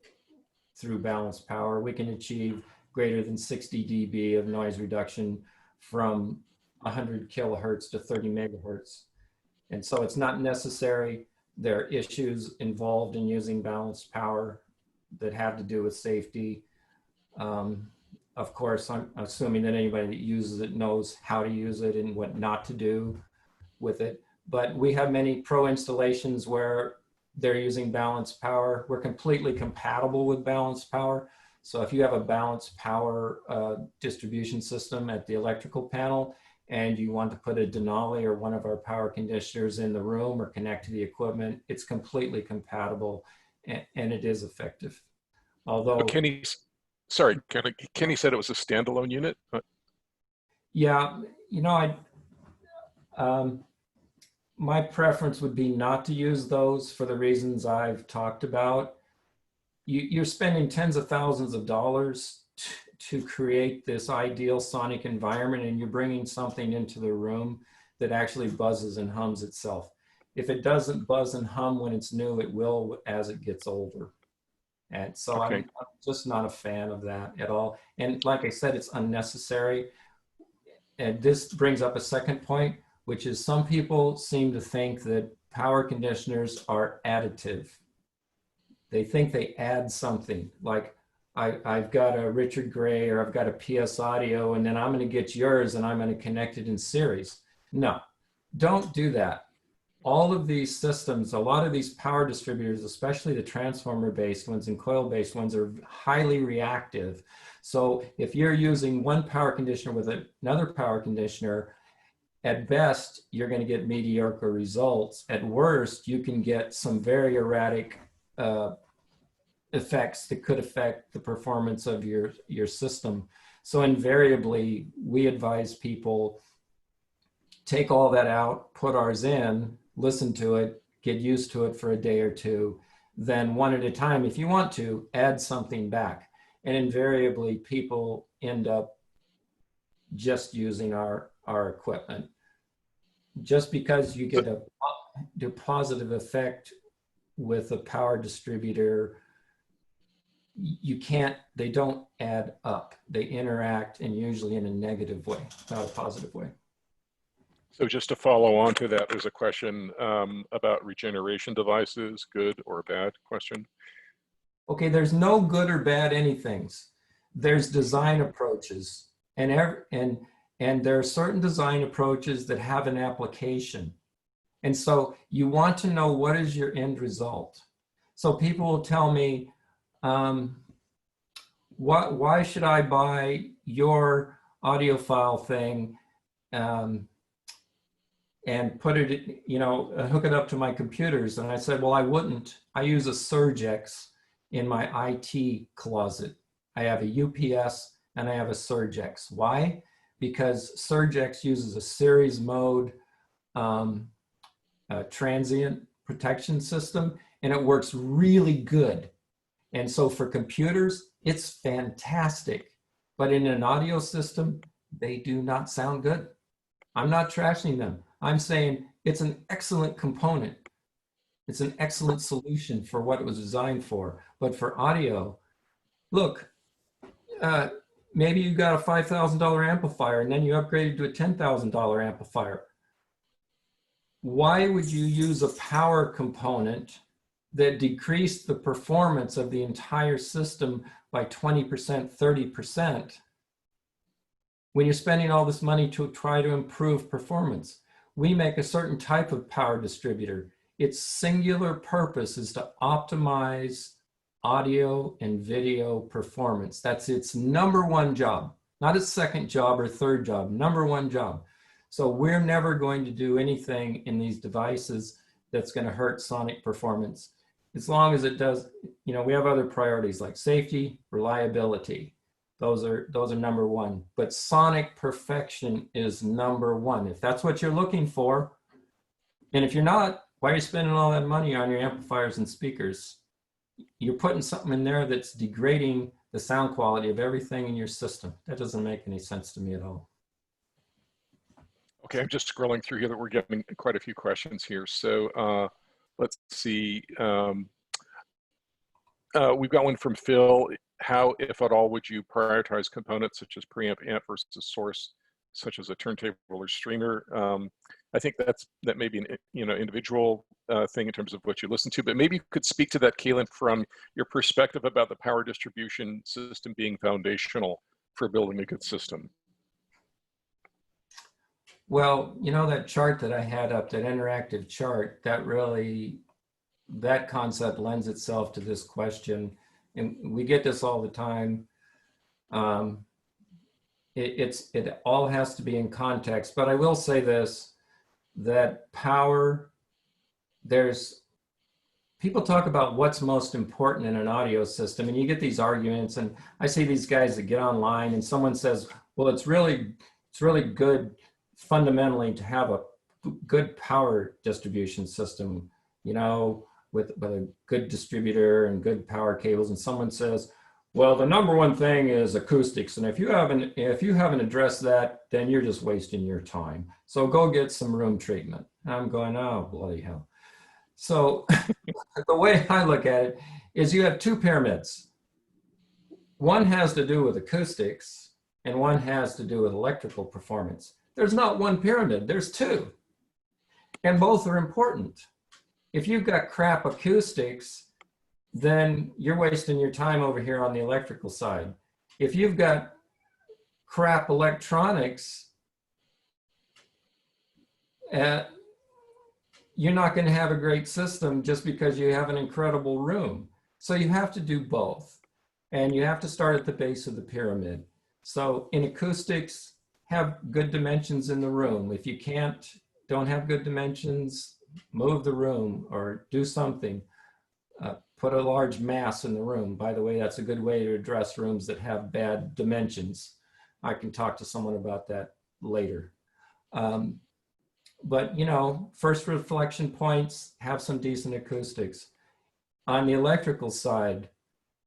through balanced power. We can achieve greater than 60 dB of noise reduction from 100 kilohertz to 30 megahertz. And so it's not necessary. There are issues involved in using balanced power that have to do with safety. Of course, I'm assuming that anybody that uses it knows how to use it and what not to do with it. But we have many pro installations where they're using balanced power. We're completely compatible with balanced power. So if you have a balanced power distribution system at the electrical panel and you want to put a Denali or one of our power conditioners in the room or connect to the equipment, it's completely compatible and it is effective. Although, Kenny said it was a standalone unit. yeah, you know, my preference would be not to use those for the reasons I've talked about. You're spending tens of thousands of dollars to create this ideal sonic environment, and you're bringing something into the room that actually buzzes and hums itself. If it doesn't buzz and hum when it's new, it will as it gets older. And so Okay. I'm just not a fan of that at all. And like I said, it's unnecessary. And this brings up a second point, which is some people seem to think that power conditioners are additive. They think they add something, like I've got a Richard Gray or I've got a PS Audio, and then I'm going to get yours and I'm going to connect it in series. No, don't do that. All of these systems, a lot of these power distributors, especially the transformer-based ones and coil-based ones, are highly reactive. So if you're using one power conditioner with another power conditioner, at best, you're going to get mediocre results. At worst, you can get some very erratic effects that could affect the performance of your system. So invariably, we advise people take all that out, put ours in, listen to it, get used to it for a day or two, then one at a time, if you want to, add something back. And invariably, people end up just using our equipment. Just because you get a positive effect with a power distributor, they don't add up. They interact, and usually in a negative way, not a positive way. So just to follow on to that, there's a question about regeneration devices, good or bad question. Okay, there's no good or bad anythings. There's design approaches, and there are certain design approaches that have an application. And so you want to know what is your end result. So people will tell me, why should I buy your audiophile thing and put it, hook it up to my computers? And I said, well, I wouldn't. I use a Surgex in my IT closet. I have a UPS and I have a Surgex. Why? Because Surgex uses a series mode transient protection system, and it works really good. And so for computers, it's fantastic. But in an audio system, they do not sound good. I'm not trashing them. I'm saying it's an excellent component. It's an excellent solution for what it was designed for. But for audio, look, maybe you got a $5,000 amplifier and then you upgraded to a $10,000 amplifier. Why would you use a power component that decreased the performance of the entire system by 20%, 30%, when you're spending all this money to try to improve performance? We make a certain type of power distributor. Its singular purpose is to optimize audio and video performance. That's its number one job, not its second job or third job, number one job. So we're never going to do anything in these devices that's going to hurt sonic performance. As long as it does, you know, we have other priorities like safety, reliability. Those are number one. But sonic perfection is number one. If that's what you're looking for, and if you're not, why are you spending all that money on your amplifiers and speakers? You're putting something in there that's degrading the sound quality of everything in your system. That doesn't make any sense to me at all. Okay, I'm just scrolling through here that we're getting quite a few questions here. So let's see. We've got one from Phil. How, if at all, would you prioritize components such as preamp, amp versus source, such as a turntable or streamer? I think that may be an individual thing in terms of what you listen to, but maybe you could speak to that, Caelin, from your perspective about the power distribution system being foundational for building a good system. Well, you know, that chart that I had up, that interactive chart, that concept lends itself to this question. And we get this all the time. It all has to be in context, but I will say this, that power, people talk about what's most important in an audio system, and you get these arguments, and I see these guys that get online and someone says, well, it's really good fundamentally to have a good power distribution system, you know, with a good distributor and good power cables. And someone says, well, the number one thing is acoustics. And if you haven't addressed that, then you're just wasting your time. So go get some room treatment. And I'm going, oh, bloody hell. So the way I look at it is you have two pyramids. One has to do with acoustics and one has to do with electrical performance. There's not one pyramid, there's two. And both are important. If you've got crap acoustics, then you're wasting your time over here on the electrical side. If you've got crap electronics, you're not going to have a great system just because you have an incredible room. So you have to do both. And you have to start at the base of the pyramid. So in acoustics, have good dimensions in the room. If you don't have good dimensions, move the room or do something. Put a large mass in the room. By the way, that's a good way to address rooms that have bad dimensions. I can talk to someone about that later. But, you know, first reflection points, have some decent acoustics. On the electrical side,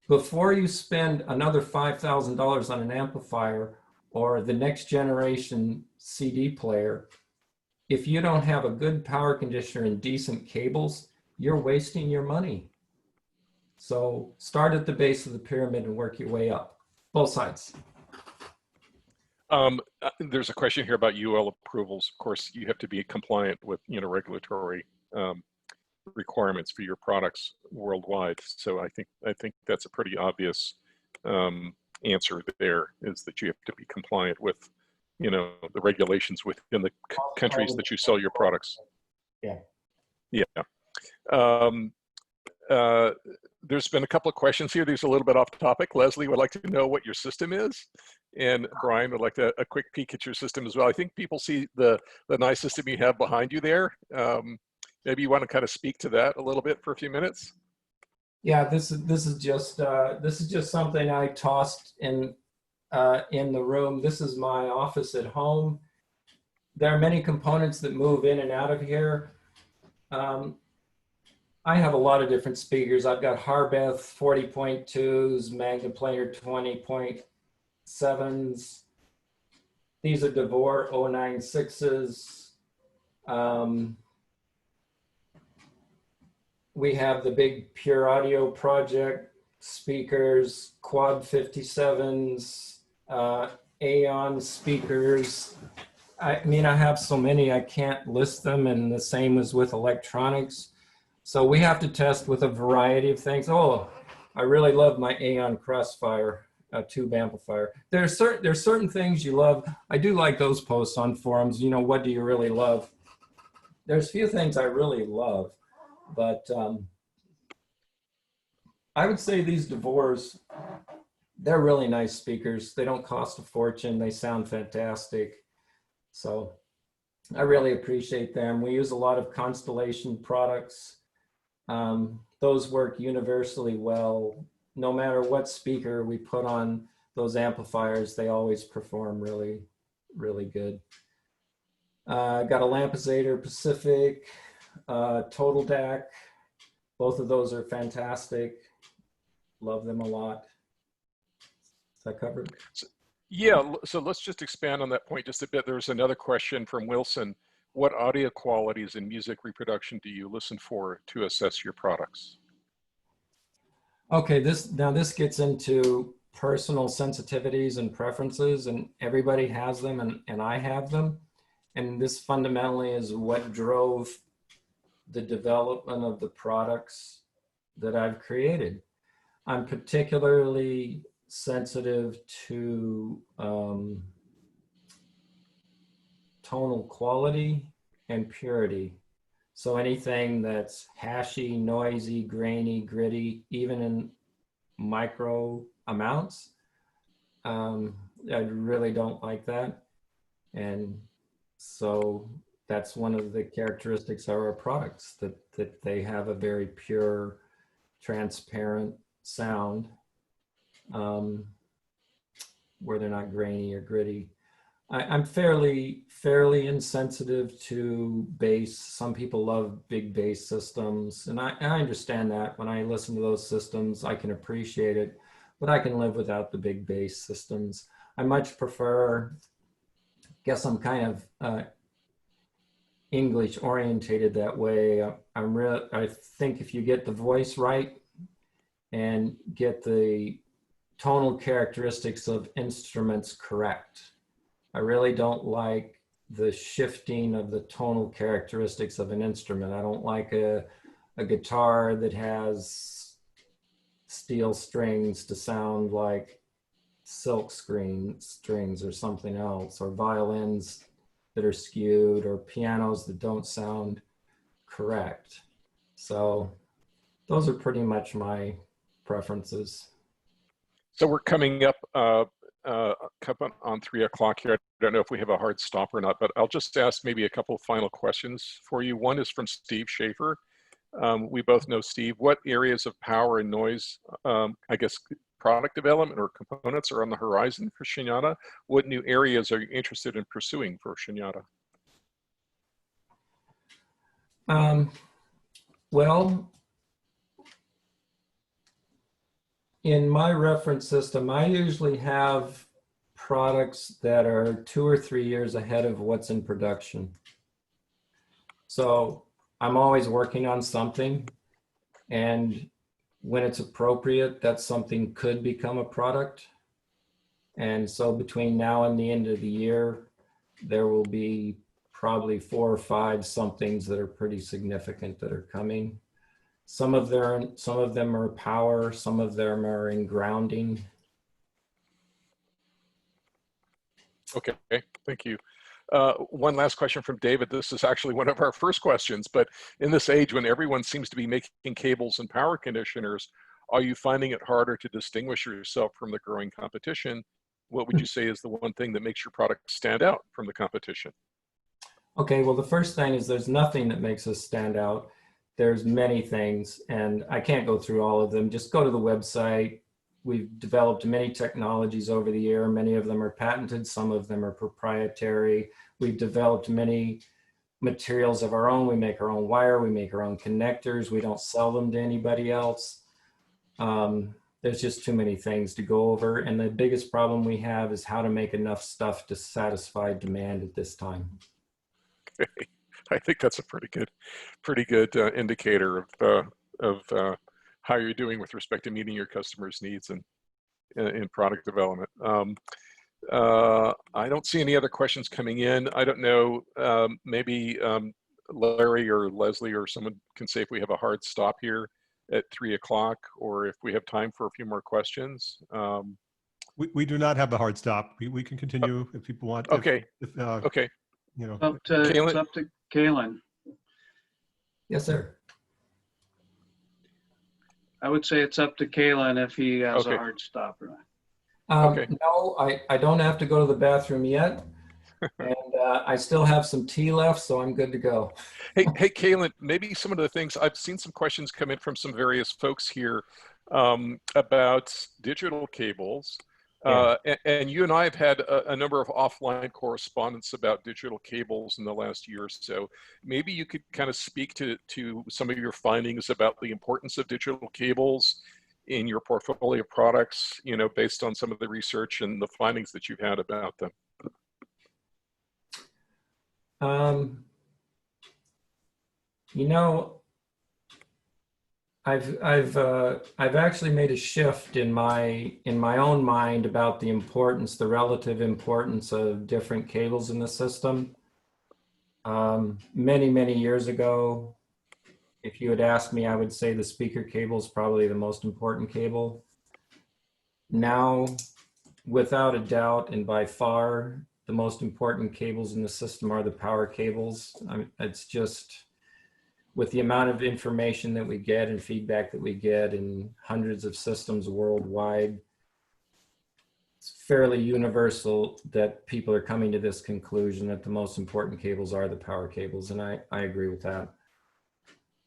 before you spend another $5,000 on an amplifier or the next generation CD player, if you don't have a good power conditioner and decent cables, you're wasting your money. So start at the base of the pyramid and work your way up, both sides. There's a question here about UL approvals. Of course, you have to be compliant with regulatory requirements for your products worldwide. So I think that's a pretty obvious answer there, is that you have to be compliant with the regulations within the countries that you sell your products. Yeah. There's been a couple of questions here. These are a little bit off topic. Leslie would like to know what your system is, and Brian would like a quick peek at your system as well. I think people see the nice system you have behind you there. Maybe you want to kind of speak to that a little bit for a few minutes. Yeah, this is just something I tossed in the room. This is my office at home. There are many components that move in and out of here. I have a lot of different speakers. I've got Harbeth 40.2s, Magnaplaner 20.7s. These are DeVore 096s. We have the big Pure Audio Project speakers, Quad 57s, Aeon speakers. I mean, I have so many, I can't list them, and the same as with electronics. So we have to test with a variety of things. Oh, I really love my Aeon Crossfire tube amplifier. There's certain things you love. I do like those posts on forums. You know, what do you really love? There's few things I really love, but I would say these DeVores, they're really nice speakers. They don't cost a fortune. They sound fantastic. So I really appreciate them. We use a lot of Constellation products. Those work universally well. No matter what speaker we put on those amplifiers, they always perform really, really good. Got a Lampezator Pacific, Total DAC. Both of those are fantastic. Love them a lot. Is that covered? Yeah, so let's just expand on that point just a bit. There's another question from Wilson. What audio qualities in music reproduction do you listen for to assess your products? Okay, this gets into personal sensitivities and preferences, and everybody has them, and I have them. And this fundamentally is what drove the development of the products that I've created. I'm particularly sensitive to tonal quality and purity. So anything that's hashy, noisy, grainy, gritty, even in micro amounts, I really don't like that. And so that's one of the characteristics of our products, that they have a very pure, transparent sound, where they're not grainy or gritty. I'm fairly insensitive to bass. Some people love big bass systems, and I understand that. When I listen to those systems, I can appreciate it, but I can live without the big bass systems. I much prefer, guess I'm kind of English orientated that way. I think if you get the voice right and get the tonal characteristics of instruments correct, I really don't like the shifting of the tonal characteristics of an instrument. I don't like a guitar that has steel strings to sound like silk screen strings or something else, or violins that are skewed, or pianos that don't sound correct. So those are pretty much my preferences. So we're coming up on 3 o'clock here. I don't know if we have a hard stop or not, but I'll just ask maybe a couple of final questions for you. One is from Steve Schaefer. We both know Steve. What areas of power and noise, I guess, product development or components are on the horizon for Shunyata? What new areas are you interested in pursuing for Shunyata? Well, in my reference system, I usually have products that are 2 or 3 years ahead of what's in production. So I'm always working on something, and when it's appropriate, that something could become a product. And so between now and the end of the year, there will be probably 4 or 5 somethings that are pretty significant that are coming. Some of them are power, some of them are in grounding. Okay, thank you. One last question from David. This is actually one of our first questions, but in this age when everyone seems to be making cables and power conditioners, are you finding it harder to distinguish yourself from the growing competition? What would you say is the one thing that makes your product stand out from the competition? Okay, well, the first thing is there's nothing that makes us stand out. There's many things, and I can't go through all of them. Just go to the website. We've developed many technologies over the year. Many of them are patented. Some of them are proprietary. We've developed many materials of our own. We make our own wire. We make our own connectors. We don't sell them to anybody else. There's just too many things to go over. And the biggest problem we have is how to make enough stuff to satisfy demand at this time. Okay. I think that's a pretty good indicator of how you're doing with respect to meeting your customers' needs and in product development. I don't see any other questions coming in. I don't know, maybe Larry or Leslie or someone can say if we have a hard stop here at 3 o'clock, or if we have time for a few more questions. We do not have a hard stop. We can continue if people want. Okay. Okay. You know. It's up to Caelin. Yes, sir. I would say it's up to Caelin if he has Okay. a hard stop or Okay. No, I don't have to go to the bathroom yet. And I still have some tea left, so I'm good to go. Hey, Caelin, maybe some of the things, I've seen some questions come in from some various folks here about digital cables. Yeah. And you and I have had a number of offline correspondence about digital cables in the last year or so. Maybe you could kind of speak to some of your findings about the importance of digital cables in your portfolio of products, you know, based on some of the research and the findings that you've had about them. You know, I've actually made a shift in my own mind about the importance, the relative importance of different cables in the system. Many years ago, if you had asked me, I would say the speaker cable is probably the most important cable. Now, without a doubt, and by far, the most important cables in the system are the power cables. It's just, with the amount of information that we get and feedback that we get in hundreds of systems worldwide, it's fairly universal that people are coming to this conclusion that the most important cables are the power cables, and I agree with that.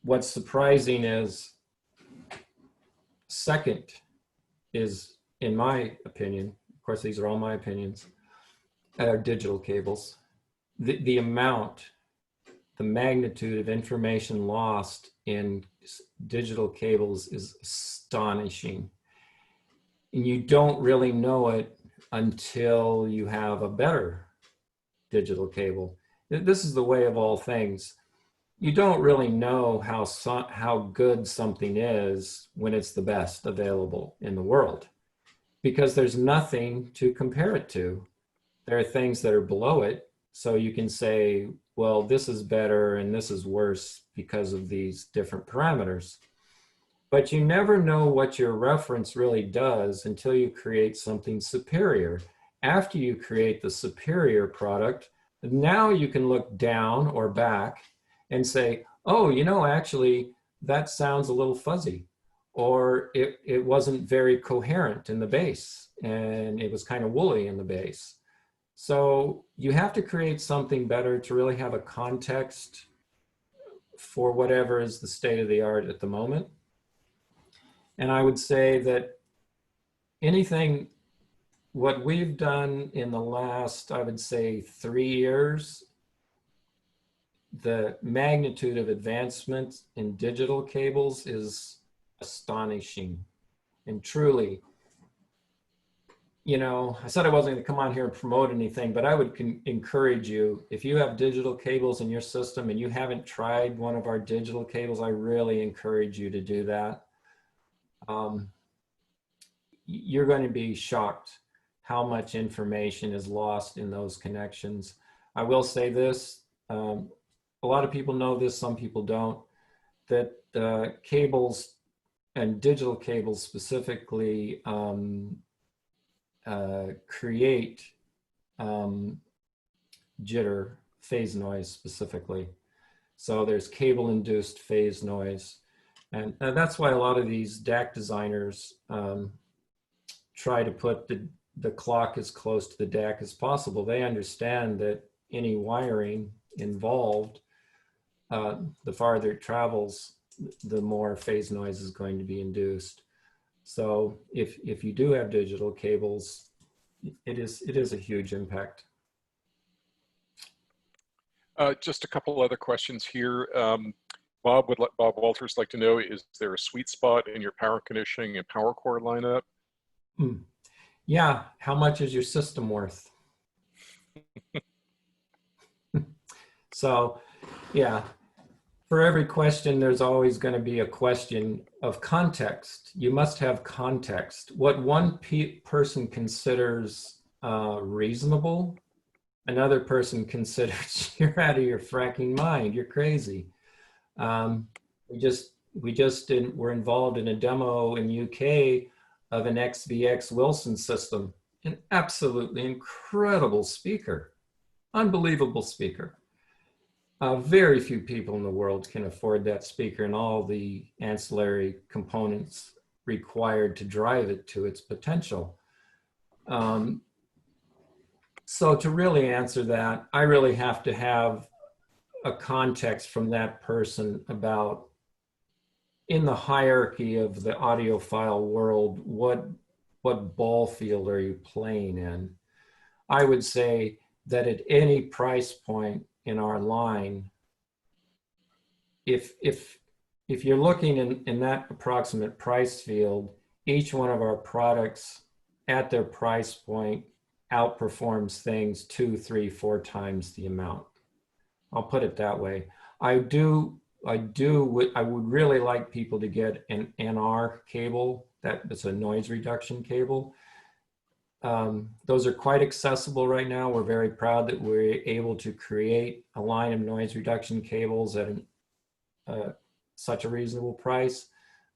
What's surprising is, second is, in my opinion, of course these are all my opinions, are digital cables. The amount, the magnitude of information lost in digital cables is astonishing. And you don't really know it until you have a better digital cable. This is the way of all things. You don't really know how good something is when it's the best available in the world, because there's nothing to compare it to. There are things that are below it, so you can say, well, this is better and this is worse because of these different parameters. But you never know what your reference really does until you create something superior. After you create the superior product, now you can look down or back and say, oh, you know, actually, that sounds a little fuzzy, or it wasn't very coherent in the bass, and it was kind of woolly in the bass. So you have to create something better to really have a context for whatever is the state of the art at the moment. And I would say that anything, what we've done in the last, I would say 3 years, the magnitude of advancement in digital cables is astonishing. And truly, you know, I said I wasn't going to come on here and promote anything, but I would encourage you, if you have digital cables in your system and you haven't tried one of our digital cables, I really encourage you to do that. You're going to be shocked how much information is lost in those connections. I will say this, a lot of people know this, some people don't, that cables and digital cables specifically create jitter, phase noise specifically. So there's cable induced phase noise. And that's why a lot of these DAC designers try to put the clock as close to the DAC as possible. They understand that any wiring involved, the farther it travels, the more phase noise is going to be induced. So if you do have digital cables, it is a huge impact. Just a couple other questions here. Bob Walters like to know, is there a sweet spot in your power conditioning and power cord lineup? Yeah, how much is your system worth? So, yeah, for every question, there's always going to be a question of context. You must have context. What one person considers reasonable, another person considers you're out of your fracking mind, you're crazy. We're involved in a demo in UK of an XVX Wilson system, an absolutely incredible speaker, unbelievable speaker. Very few people in the world can afford that speaker and all the ancillary components required to drive it to its potential. So to really answer that, I really have to have a context from that person about, in the hierarchy of the audiophile world, what ball field are you playing in? I would say that at any price point in our line, if you're looking in that approximate price field, each one of our products at their price point outperforms things 2, 3, 4 times the amount. I'll put it that way. I would really like people to get an NR cable. That's a noise reduction cable. Those are quite accessible right now. We're very proud that we're able to create a line of noise reduction cables at such a reasonable price.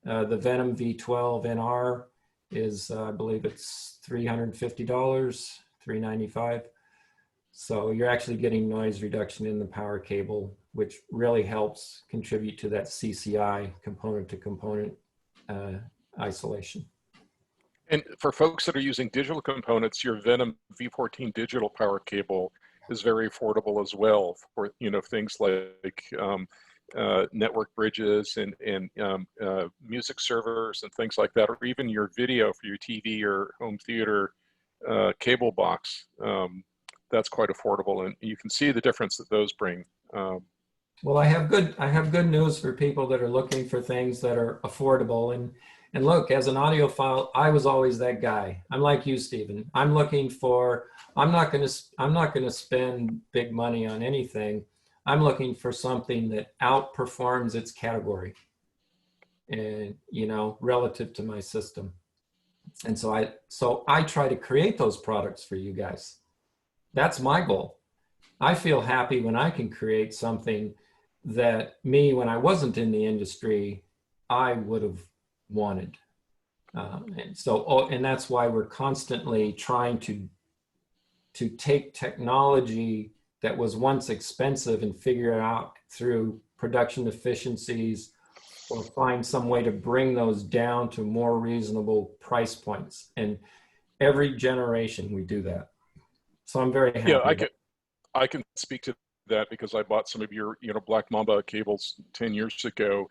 The Venom V12 NR is, I believe it's $350, $395. So you're actually getting noise reduction in the power cable, which really helps contribute to that CCI, component to component isolation. And for folks that are using digital components, your Venom V14 digital power cable is very affordable as well for, you know, things like network bridges and music servers and things like that, or even your video for your TV or home theater cable box. That's quite affordable, and you can see the difference that those bring. Well, I have good news for people that are looking for things that are affordable. And look, as an audiophile, I was always that guy. I'm like you, Stephen. I'm looking for. I'm not going to spend big money on anything. I'm looking for something that outperforms its category, and you know, relative to my system. And so I try to create those products for you guys. That's my goal. I feel happy when I can create something that me, when I wasn't in the industry, I would have wanted. And that's why we're constantly trying to take technology that was once expensive and figure it out through production efficiencies, or find some way to bring those down to more reasonable price points. And every generation we do that. So I'm very happy. Yeah, I can speak to that because I bought some of your, you know, Black Mamba cables 10 years ago,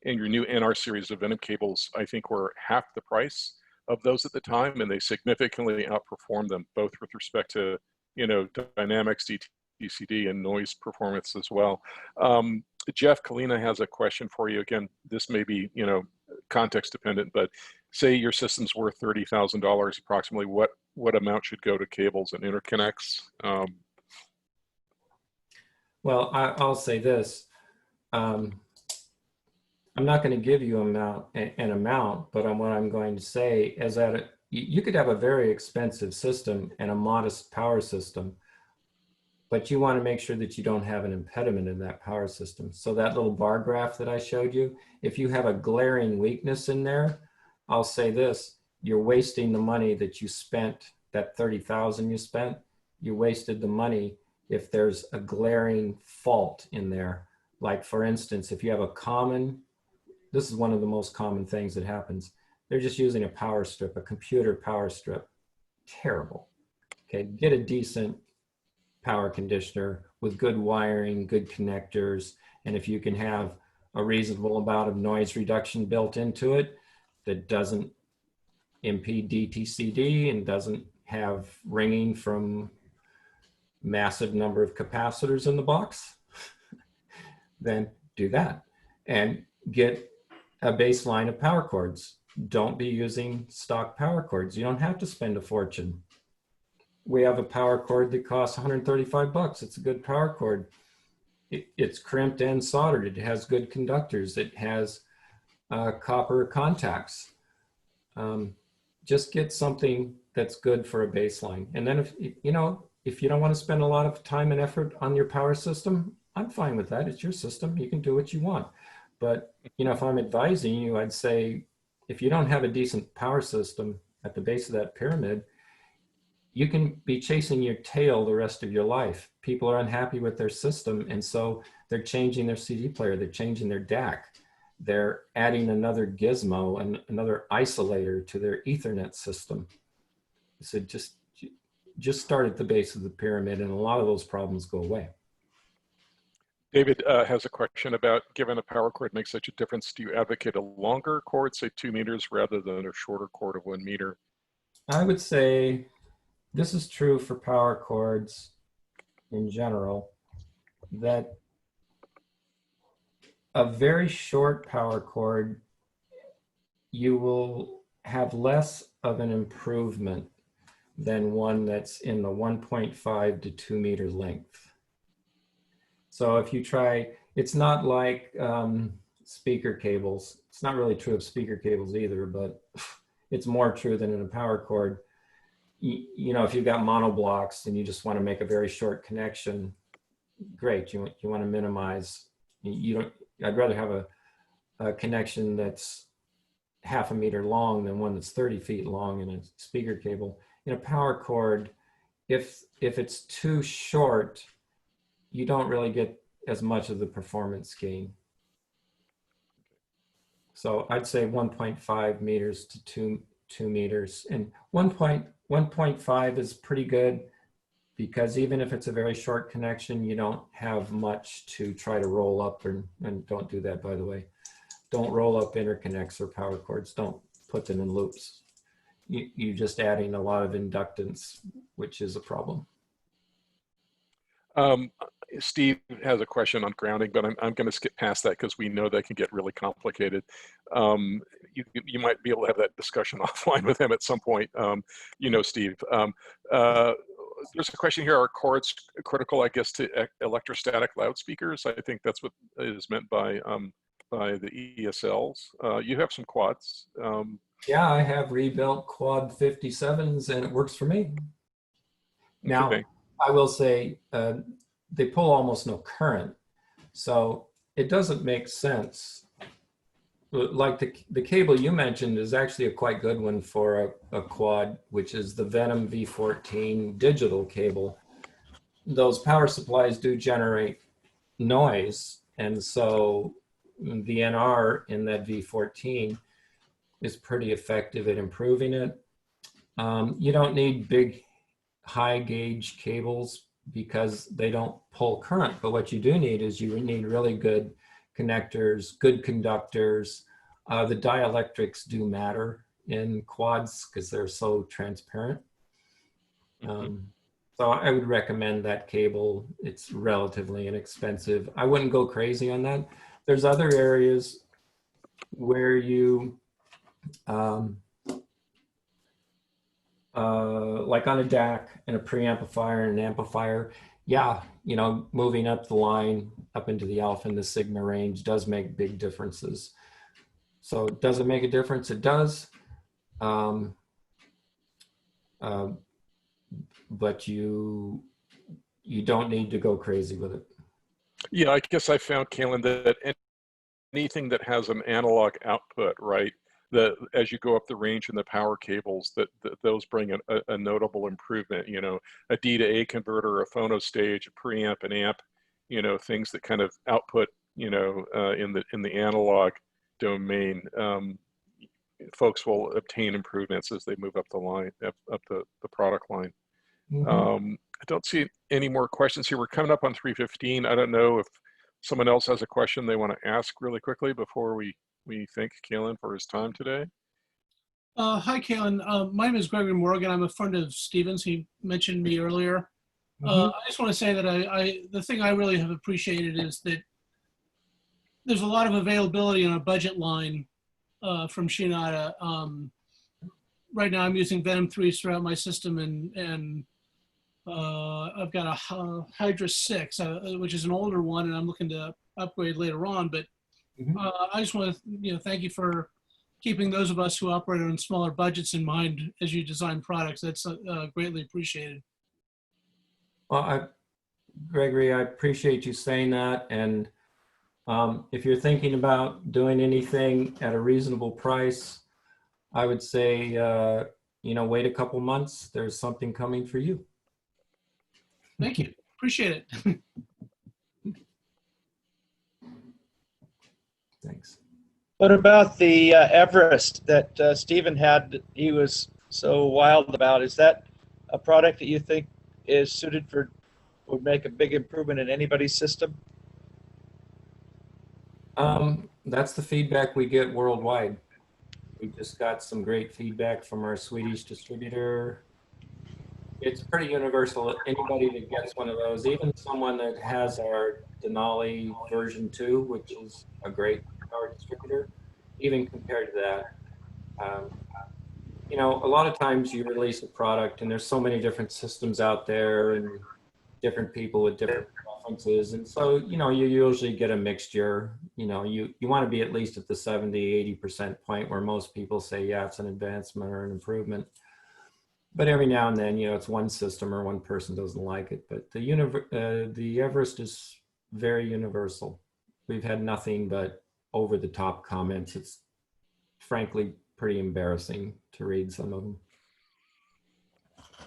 and your new NR series of Venom cables, I think, were half the price of those at the time, and they significantly outperformed them, both with respect to, you know, dynamics, DTCD, and noise performance as well. Jeff, Kalina has a question for you. Again, this may be, you know, context dependent, but say your system's worth $30,000 approximately. What amount should go to cables and interconnects? Well, I'll say this. I'm not going to give you an amount, but what I'm going to say is that you could have a very expensive system and a modest power system, but you want to make sure that you don't have an impediment in that power system. So that little bar graph that I showed you, if you have a glaring weakness in there, I'll say this: you're wasting the money that you spent, that 30,000 you spent. You wasted the money if there's a glaring fault in there. Like, for instance, if you have this is one of the most common things that happens. They're just using a power strip, a computer power strip. Terrible. Okay, get a decent power conditioner with good wiring, good connectors, and if you can have a reasonable amount of noise reduction built into it that doesn't impede DTCD and doesn't have ringing from massive number of capacitors in the box, then do that and get a baseline of power cords. Don't be using stock power cords. You don't have to spend a fortune. We have a power cord that costs 135 bucks. It's a good power cord. It's crimped and soldered. It has good conductors. It has copper contacts. Just get something that's good for a baseline. And then if you don't want to spend a lot of time and effort on your power system, I'm fine with that. It's your system. You can do what you want. But if I'm advising you, I'd say if you don't have a decent power system at the base of that pyramid, you can be chasing your tail the rest of your life. People are unhappy with their system, and so they're changing their CD player, they're changing their DAC, they're adding another gizmo and another isolator to their Ethernet system. So just start at the base of the pyramid, and a lot of those problems go away. David has a question about, given a power cord makes such a difference, do you advocate a longer cord, say 2 meters, rather than a shorter cord of 1 meter? I would say this is true for power cords in general, that a very short power cord, you will have less of an improvement than one that's in the 1.5 to 2 meter length. So if you try, it's not like speaker cables. It's not really true of speaker cables either, but it's more true than in a power cord. You know, if you've got monoblocks and you just want to make a very short connection, great. You want to minimize. I'd rather have a connection that's half a meter long than one that's 30 feet long in a speaker cable. In a power cord, if it's too short, you don't really get as much of the performance gain. So I'd say 1.5 meters to 2 meters, and 1.5 is pretty good, because even if it's a very short connection, you don't have much to try to roll up, and don't do that, by the way. Don't roll up interconnects or power cords. Don't put them in loops. You're just adding a lot of inductance, which is a problem. Steve has a question on grounding, but I'm going to skip past that because we know that can get really complicated. You might be able to have that discussion offline with him at some point. You know, Steve. There's a question here: are cords critical, I guess, to electrostatic loudspeakers? I think that's what is meant by the ESLs. You have some quads. Yeah, I have rebuilt quad 57s, and it works for me. Now, Okay. I will say they pull almost no current, so it doesn't make sense. Like the cable you mentioned is actually a quite good one for a quad, which is the Venom V14 digital cable. Those power supplies do generate noise, and so the NR in that V14 is pretty effective at improving it. You don't need big high gauge cables because they don't pull current, but what you do need is you need really good connectors, good conductors. The dielectrics do matter in quads because they're so transparent. So I would recommend that cable. It's relatively inexpensive. I wouldn't go crazy on that. There's other areas where you, like on a DAC and a preamplifier and an amplifier, yeah, you know, moving up the line, up into the alpha and the sigma range does make big differences. So does it make a difference? It does. But you don't need to go crazy with it. Yeah, I guess I found, Caelin, that anything that has an analog output, right, as you go up the range in the power cables, that those bring a notable improvement. You know, a D to A converter, a phono stage, a preamp, an amp, you know, things that kind of output, you know, in the analog domain. Folks will obtain improvements as they move up the line, up the product line. I don't see any more questions here. We're coming up on 3:15. I don't know if someone else has a question they want to ask really quickly before we thank Caelin for his time today. Hi, Caelin. My name is Gregory Morgan. I'm a friend of Stephen's. He mentioned me earlier. I just want to say that the thing I really have appreciated is that there's a lot of availability on a budget line from Shunyata. Right now I'm using Venom 3s throughout my system, and I've got a Hydra 6, which is an older one, and I'm looking to upgrade later on. But I just want to thank you for keeping those of us who operate on smaller budgets in mind as you design products. That's greatly appreciated. Well, Gregory, I appreciate you saying that. And if you're thinking about doing anything at a reasonable price, I would say, wait a couple months. There's something coming for you. Thank you. Appreciate it. Thanks. What about the Everest that Stephen had, he was so wild about? Is that a product that you think is suited for, would make a big improvement in anybody's system? That's the feedback we get worldwide. We just got some great feedback from our Swedish distributor. It's pretty universal. Anybody that gets one of those, even someone that has our Denali version 2, which is a great power distributor, even compared to that, a lot of times you release a product and there's so many different systems out there and different people with different preferences. And so, you usually get a mixture. You want to be at least at the 70–80% point where most people say, yeah, it's an advancement or an improvement. But every now and then, it's one system or one person doesn't like it. But the Everest is very universal. We've had nothing but over-the-top comments. It's frankly pretty embarrassing to read some of them.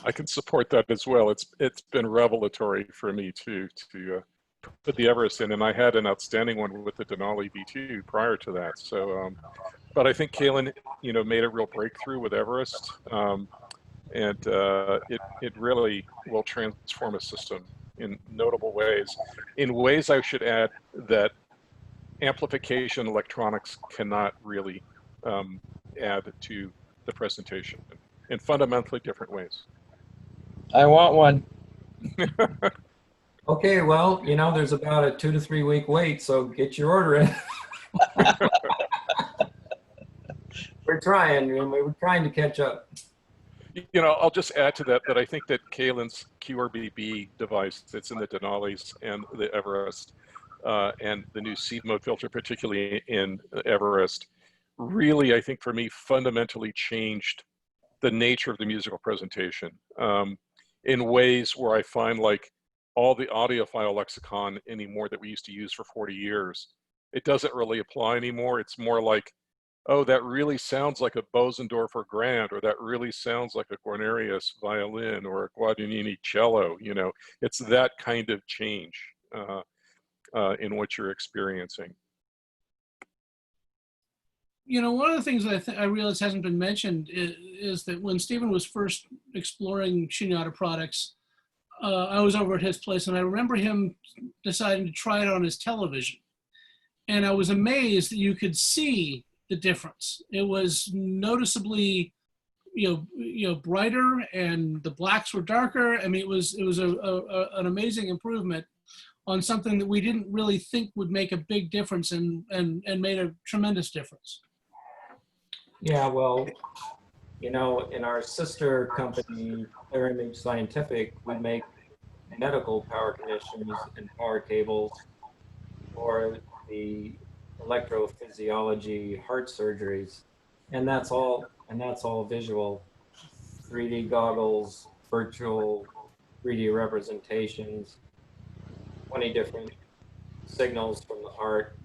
I can support that as well. It's been revelatory for me too to put the Everest in, and I had an outstanding one with the Denali V2 prior to that. So, but I think Caelin, made a real breakthrough with Everest, and it really will transform a system in notable ways. In ways, I should add that amplification electronics cannot really add to the presentation in fundamentally different ways. I want one. Okay, well, there's about a 2 to 3 week wait, so get your order in. We're trying to catch up. I'll just add to that I think that Caelin's QRBB device that's in the Denalis and the Everest and the new seed mode filter, particularly in Everest, really, I think for me, fundamentally changed the nature of the musical presentation in ways where I find like all the audiophile lexicon anymore that we used to use for 40 years, it doesn't really apply anymore. It's more like, oh, that really sounds like a Bosendorfer Grand, or that really sounds like a Guarnerius violin or a Guadagnini cello. It's that kind of change in what you're experiencing. One of the things that I realize hasn't been mentioned is that when Stephen was first exploring Shunyata products, I was over at his place, and I remember him deciding to try it on his television. And I was amazed that you could see the difference. It was noticeably, brighter, and the blacks were darker. I mean, it was an amazing improvement on something that we didn't really think would make a big difference, and made a tremendous difference. Yeah, well, in our sister company, Clear Image Scientific, we make medical power conditioners and power cables for the electrophysiology heart surgeries, and that's all visual. 3D goggles, virtual 3D representations, 20 different signals from the heart,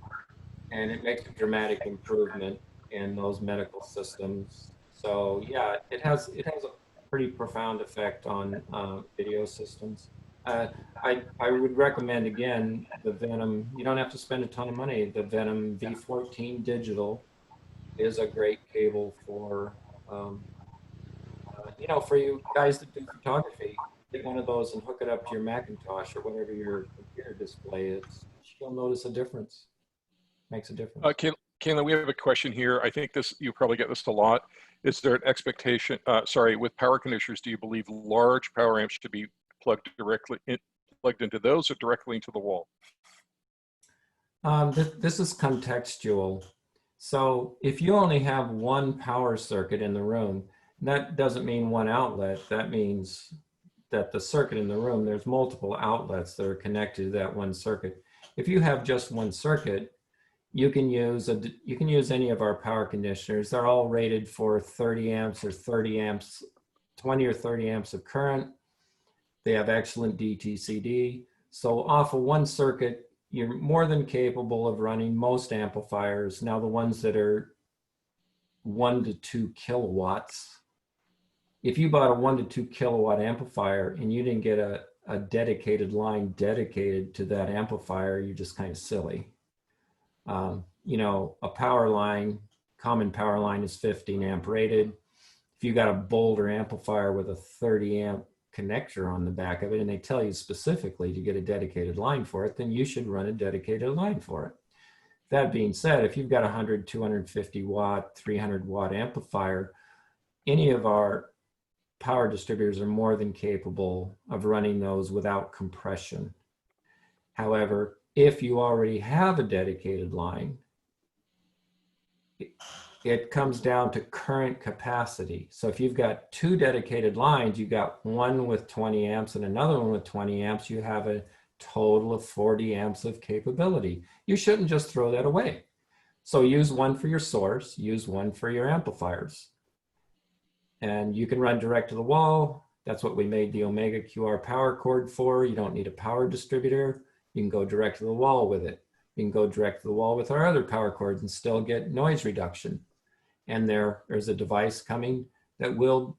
and it makes a dramatic improvement in those medical systems. So yeah, it has a pretty profound effect on video systems. I would recommend, again, the Venom. You don't have to spend a ton of money. The Venom V14 digital is a great cable for for you guys that do photography. Get one of those and hook it up to your Macintosh or whatever your computer display is. You'll notice a difference. Makes a difference. Caelin, we have a question here. I think you probably get this a lot. Is there an expectation, with power conditioners, do you believe large power amps should be plugged into those or directly into the wall? This is contextual. So if you only have one power circuit in the room, that doesn't mean one outlet. That means that the circuit in the room, there's multiple outlets that are connected to that one circuit. If you have just one circuit, you can use any of our power conditioners. They're all rated for 30 amps or 30 amps, 20 or 30 amps of current. They have excellent DTCD. So off of one circuit, you're more than capable of running most amplifiers. Now the ones that are 1 to 2 kilowatts, if you bought a 1 to 2 kilowatt amplifier and you didn't get a dedicated line dedicated to that amplifier, you're just kind of silly. You know, a power line, common power line is 15 amp rated. If you got a Boulder amplifier with a 30 amp connector on the back of it, and they tell you specifically to get a dedicated line for it, then you should run a dedicated line for it. That being said, if you've got a 100, 250 watt, 300 watt amplifier, any of our power distributors are more than capable of running those without compression. However, if you already have a dedicated line, it comes down to current capacity. So if you've got 2 dedicated lines, you've got one with 20 amps and another one with 20 amps, you have a total of 40 amps of capability. You shouldn't just throw that away. So use one for your source, use one for your amplifiers. And you can run direct to the wall. That's what we made the Omega QR power cord for. You don't need a power distributor. You can go direct to the wall with it. You can go direct to the wall with our other power cords and still get noise reduction. And there's a device coming that will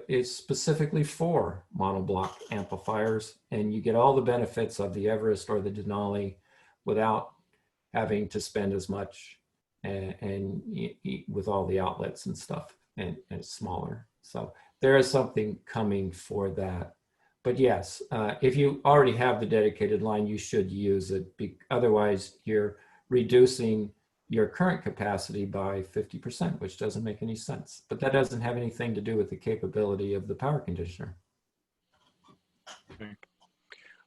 is specifically for monoblock amplifiers, and you get all the benefits of the Everest or the Denali without having to spend as much and with all the outlets and stuff, and it's smaller. So there is something coming for that. But yes, if you already have the dedicated line, you should use it. Otherwise, you're reducing your current capacity by 50%, which doesn't make any sense. But that doesn't have anything to do with the capability of the power conditioner. Okay.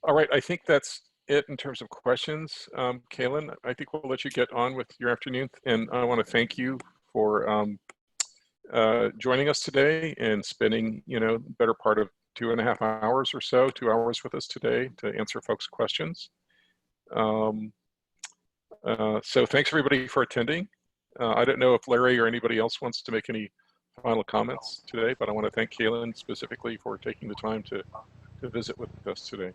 All right, I think that's it in terms of questions. Caelin, I think we'll let you get on with your afternoon. And I want to thank you for joining us today and spending, you know, better part of 2.5 hours or so, 2 hours with us today to answer folks' questions. So thanks everybody for attending. I don't know if Larry or anybody else wants to make any final comments today, but I want to thank Caelin specifically for taking the time to visit with us today.